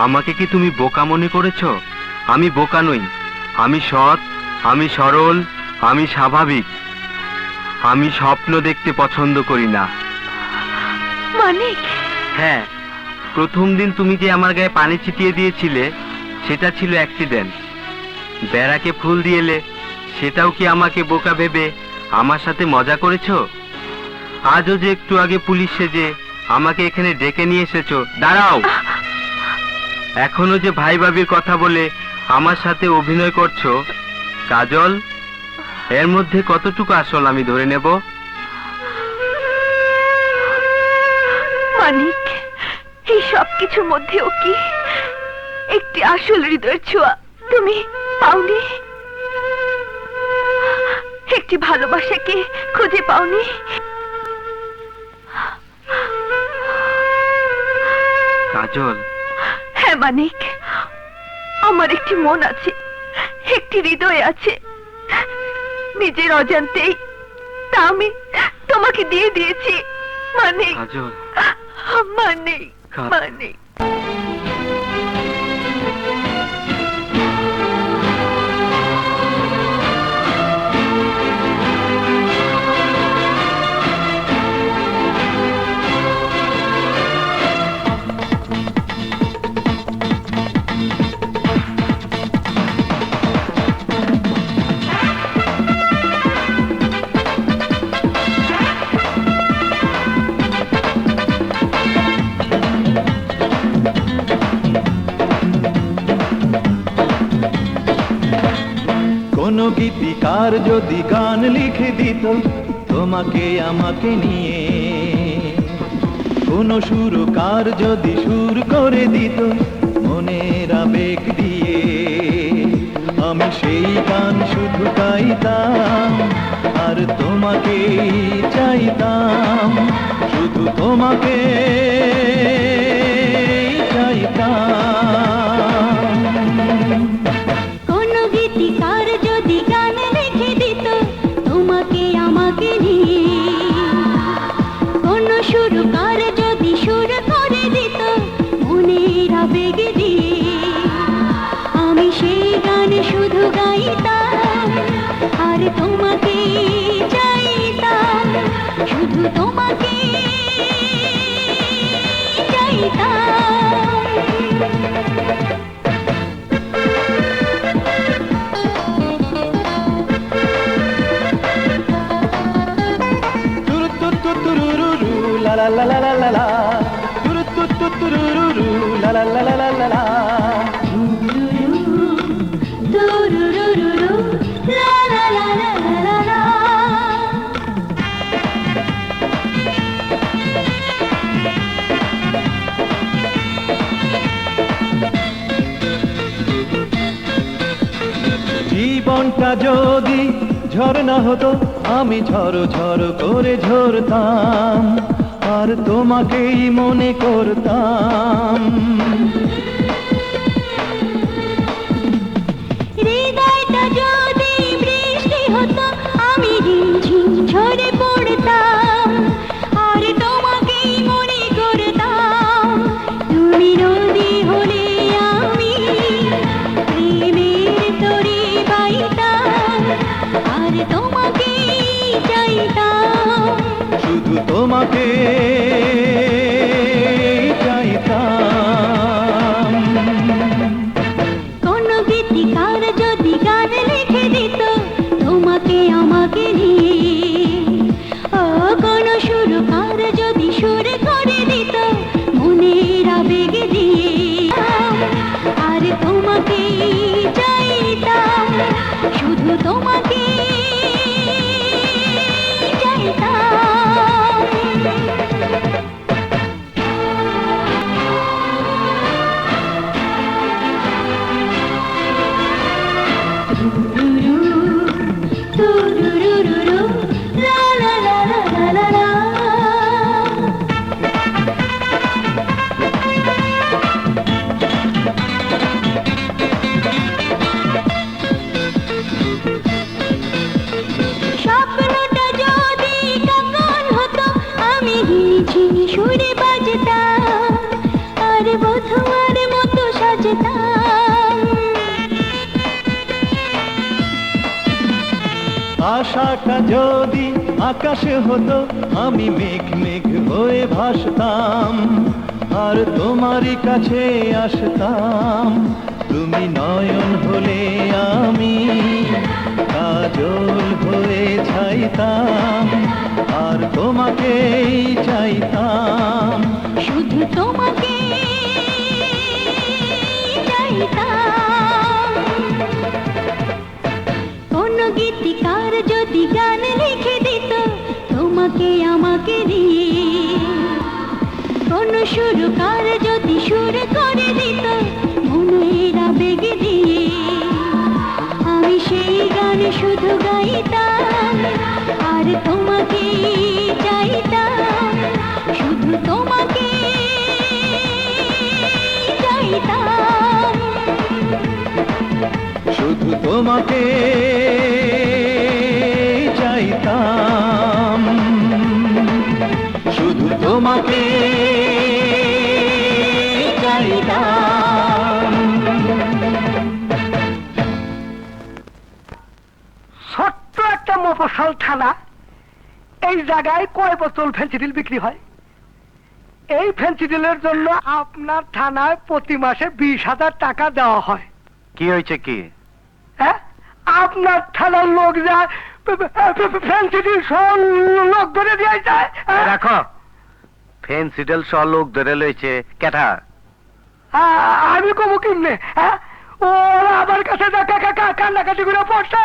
আমাকে কি তুমি বোকা মনে করেছো? আমি বোকা নই, আমি সৎ, আমি সরল, আমি স্বাভাবিক। আমি স্বপ্ন দেখতে পছন্দ করি না। মানিক, হ্যাঁ, প্রথম দিন তুমি যে আমার গায়ে পানি ছিটিয়ে দিয়েছিলে সেটা ছিল অ্যাক্সিডেন্ট। বেড়াকে ফুল দিয়েলে সেটাও কি আমাকে বোকা ভেবে আমার সাথে মজা করেছো? আজও যে একটু আগে পুলিশ সেজে আমাকে এখানে ডেকে নিয়ে এসেছো। দাঁড়াও, এখনো যে ভাই ভাবির কথা বলে আমার সাথে অভিনয় করছো, কাজল, এর মধ্যে কতটুকু আসল আমি ধরে নেব? মানিক, এই সব কিছুর মধ্যেও কি একটি আসল হৃদয়ের ছোঁয়া তুমি পাওনি? একটি ভালোবাসাকে খুঁজে পাওনি? কাজল, হ্যাঁ মানিক, আমার একটি মন আছে, একটি হৃদয় আছে। নিজের অজান্তেই তা আমি তোমাকে দিয়ে দিয়েছি। মানিক, কাজল, মানিক, মানিক। কোনো গীতিকার যদি গান লিখে দিত তোমাকে আমাকে নিয়ে, কোনো সুরকার যদি সুর করে দিত মনের আবেগ দিয়ে, আমি সেই গান শুধু গাইতাম আর তোমাকে চাইতাম, শুধু তোমাকে চাইতাম। কোনো গীতিকার যদি গান লিখে দিত তোমাকে আমাকে নিয়ে, কোনো সুরকার যদি সুর করে দিত মনের আবেগ দিয়ে, আমি সেই গান শুধু গাইতাম আর তোমাকে চাইতাম, শুধু তোমাকে চাইতাম। La la la la la la la, turu tu tu tururu, la la la la la la la. Durururu, la la la la la la. জীবনটা যদি ঝরনা হতো আমি ঝড় ঝড় করে ঝরতাম আর তোমাকেই মনে করতাম। হৃদয়টা যদি বৃষ্টি হতো আমি ঝিমঝিম ঝরে পড়তাম আর তোমাকেই মনে করতাম। তুমি নদী হলে আমি প্রেমের তরি বাইতাম আর তোমাকেই চাইতাম, শুধু তোমাকে চাইতাম। আশাটা যদি আকাশে হতো আমি মেঘ মেঘ হয়ে ভাসতাম আর তোমারই কাছে আসতাম তুমি নয়ন হলে আমি কাজল হয়ে ছাইতাম আর তোমাকেই চাইতাম শুধু তোমাকে চাইতাম কোন গীতিকার যদি গান লিখে দিত তোমাকে আমাকে দিয়ে কোন সুরকার যদি সুর করে দিত মনের আবেগ দিয়ে আমি সেই গান শুধু গাইতাম আর তোমাকে চাইতাম শুধু তোমাকে চাইতাম শুধু তোমাকে চাইতাম শুধু তোমাকে চাইতাম ছোট্ট একটা মফস্বল থানা, এই জায়গায় কয় বোতল ফেন্সিডিল বিক্রি হয়? এই ফেন্সিডিলের জন্য আপনার থানায় প্রতি মাসে 20,000 টাকা দেওয়া হয়। কি হয়েছে কি? হ্যাঁ, আপনার থানার লোক যায় ফেন্সিডিল সব লোক ধরে দিয়ে যায়। রাখো, ফেন্সিডেল সহ লোক ধরে লইছে কেটা? আমি কমু কিমনে? হ্যাঁ, ওরা আমার কাছে কান্নাকাটি করে পড়ছে।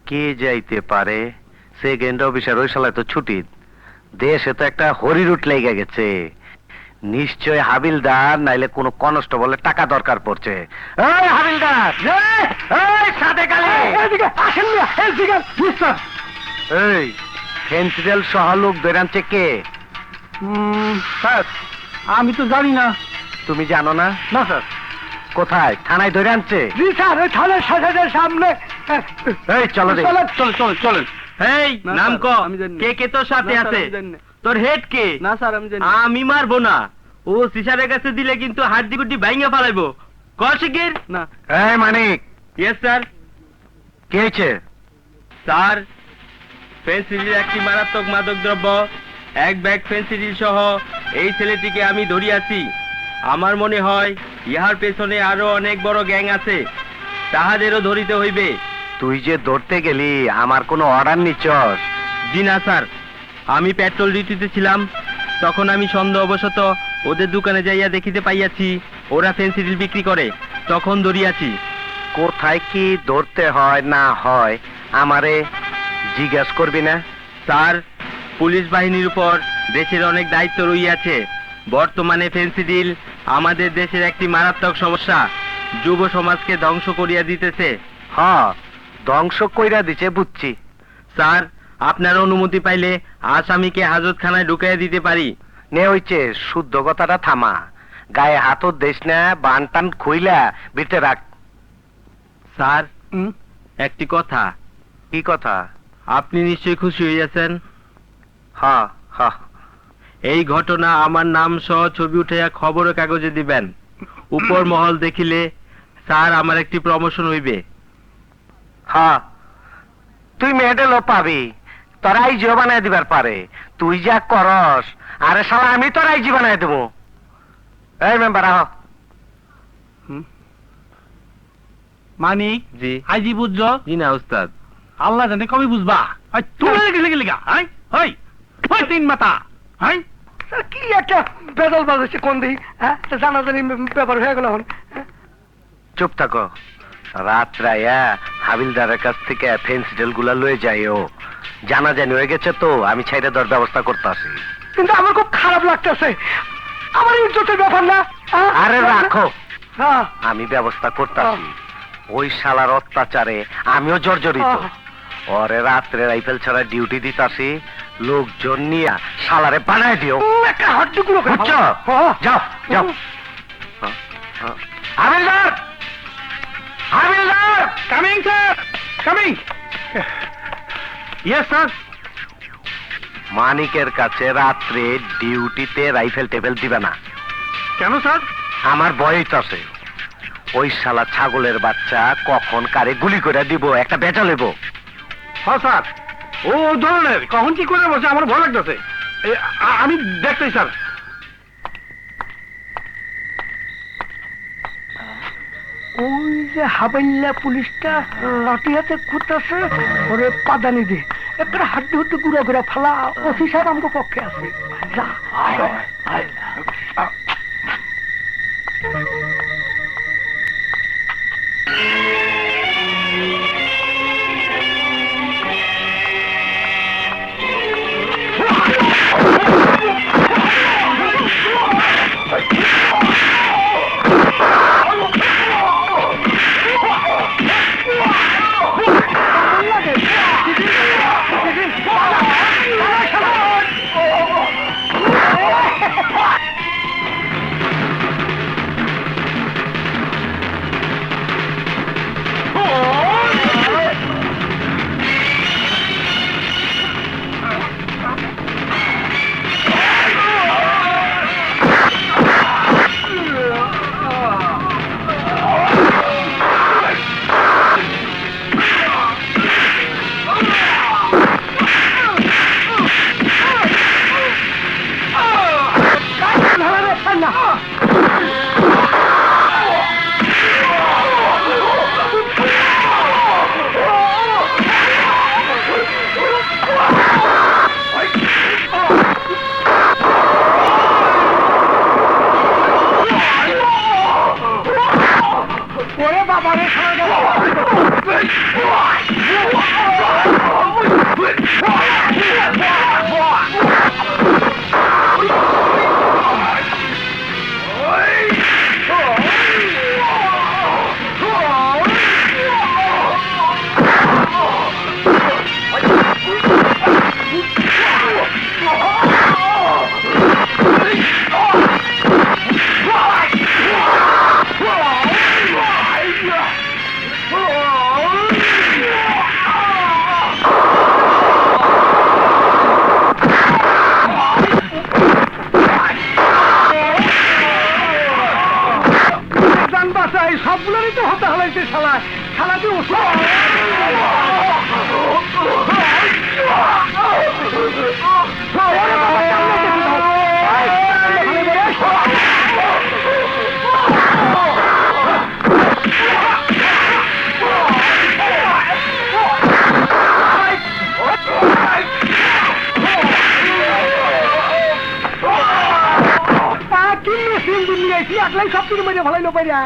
কে যাইতে পারে? সেকেন্ড অফিসার ওই শালায় তো ছুটি, দেশে তো একটা হরিরুট লেগে গেছে। নিশ্চয় হাবিলদার, নাইলে কোনো কনস্টেবলের টাকা দরকার পড়ছে। এই হাবিলদার, এই সাদেক আলী, এদিকে আসেন না, এদিকে বুঝছেন? এই ফেন্সিডেল সহ লোক ধরে আনছে কে? স্যার আমি তো জানি না। তুমি জানো না? না স্যার। কোথায়? থানায় ধরে আনছে? জি স্যার, ওই থানার সাথে সামনে। এই চলো রে। চলেন। এই না, নাম স্যার, ক, আমি জানি না। কে কে তোর সাথে না, স্যার, আছে? আমি জানি না। তোর হেড কে? না স্যার আমি জানি। আমি মারবো না, ও সিসারের কাছে দিলে কিন্তু হাড্ডি গুড্ডি ভাঙিয়ে ফেলাইবো। কশিকের না। এই মানিক, ইয়েস স্যার। কে হয়েছে? স্যার, ফেন্সিডিল একটি মারাত্মক মাদক দ্রব্য, 1 ব্যাগ ফেন্সিডিল সহ এই ছেলেটিকে আমি ধরিয়াছি। আমার মনে হয় ইহার পেছনে আরো অনেক বড় গ্যাং আছে, তাহাদেরও ধরিতে হইবে। তুই যে ধরতে গেলি আমার কোনো অর্ডার নিচ্ছস? জি না স্যার, আমি পেট্রোল ডিউটিতে ছিলাম, তখন আমি সন্দেহবশত ওদের দোকানে যাইয়া দেখিতে পাইয়াছি ওরা ফেন্সিডিল বিক্রি করে, তখন ধরিয়াছি। কোথায় কি ধরতে হয় না হয় আমারে জিজ্ঞাসা করবি না? স্যার, পুলিশ বাহিনীর উপর দেশের অনেক দায়িত্ব রইয়াছে। বর্তমানে ফেন্সিডিল আমাদের দেশের একটি মারাত্মক সমস্যা, যুব সমাজকে ধ্বংস করিয়া দিতেছে। হ্যাঁ, ধ্বংস কইরা দিছে বুঝছি। স্যার, আপনার অনুমতি পাইলে আসামিকে হাজতখানায় ঢুকাইয়া দিতে পারি। নে হইছে, শুদ্ধ কথাটা থামা, গায়ে হাতও দেশ না, বান টান খুইলা ভিতরে রাখ। স্যার, একটি কথা। কি কথা? আপনি নিশ্চয়ই খুশি হইয়াছেন। হ্যাঁ হ্যাঁ, এই ঘটনা আমার নাম সহ ছবি উঠাইয়া খবরের কাগজে দিবেন। উপর মহল দেখিলে স্যার আমার একটি প্রমোশন হইবে। হ্যাঁ, তুই মেডেলও পাবি, তোর আইজিও বানায় দিবার পারে। তুই যা করস, আরে শালা আমি তোর আইজি বানায় দেবো। এই মেম্বার আহ। মানিক, জি। আইজি বুঝছ? জি না উস্তাদ। আল্লাহ জানে কবে বুঝবা। তুমি গেলে গা তিন মাথা। স্যার, কি একটা বেদল বাজছে কোন দিই? হ্যাঁ, জানাজানি ব্যাপার হয়ে গেল এখন। চুপ থাকো, রাত রায়া হাবিলদারের কাছ থেকে ফেন্সিডেল গুলা লয়ে যাইও। জানাজানি হয়ে গেছে তো আমি ছাইরে দেওয়ার ব্যবস্থা করতেছি। কিন্তু আমার খুব খারাপ লাগতেছে, আমার ইজ্জতের ব্যাপার না। আরে রাখো, হ্যাঁ, আমি ব্যবস্থা করতেছি। ওই শালার অত্যাচারে আমিও জর্জরিত। ওরে রাত্রে রাইফেল ছাড়া ডিউটি দিতাছি, লোকজন নিয়ে শালারে বানায় দিও। একটা হাড্ডিগুলো বুঝছো? যাও যাও। হাবিলদার, হাবিলদার, coming sir, coming. Yes sir. মানিকের কাছে রাত্রে ডিউটিতে রাইফেল টেবিল দিবে না। কেন স্যার? আমার ভয় হইতাছে, ওই শালা ছাগলের বাচ্চা কখন কারে গুলি করে দিব একটা বেটা লেব। হ্যাঁ স্যার, ও ধরনের কখন কি করে বসে আমার ভয় লাগতেছে। আমি দেখতেই স্যার। ওই যে হাবাইল্লা পুলিশটা লাঠি হাতে ঘুরতেছে, ওরে পাদানি দে একটা হাড্ডি হুড্ডি গুড়া গুড়া ফালা, ওসি সাহেব আমাকে পক্ষে আছে। যা সবগুলোরই তো হতে হলাইছে শালা, শালাকে একলাই সব কিছু মেরে ভালাইলো পাইরা।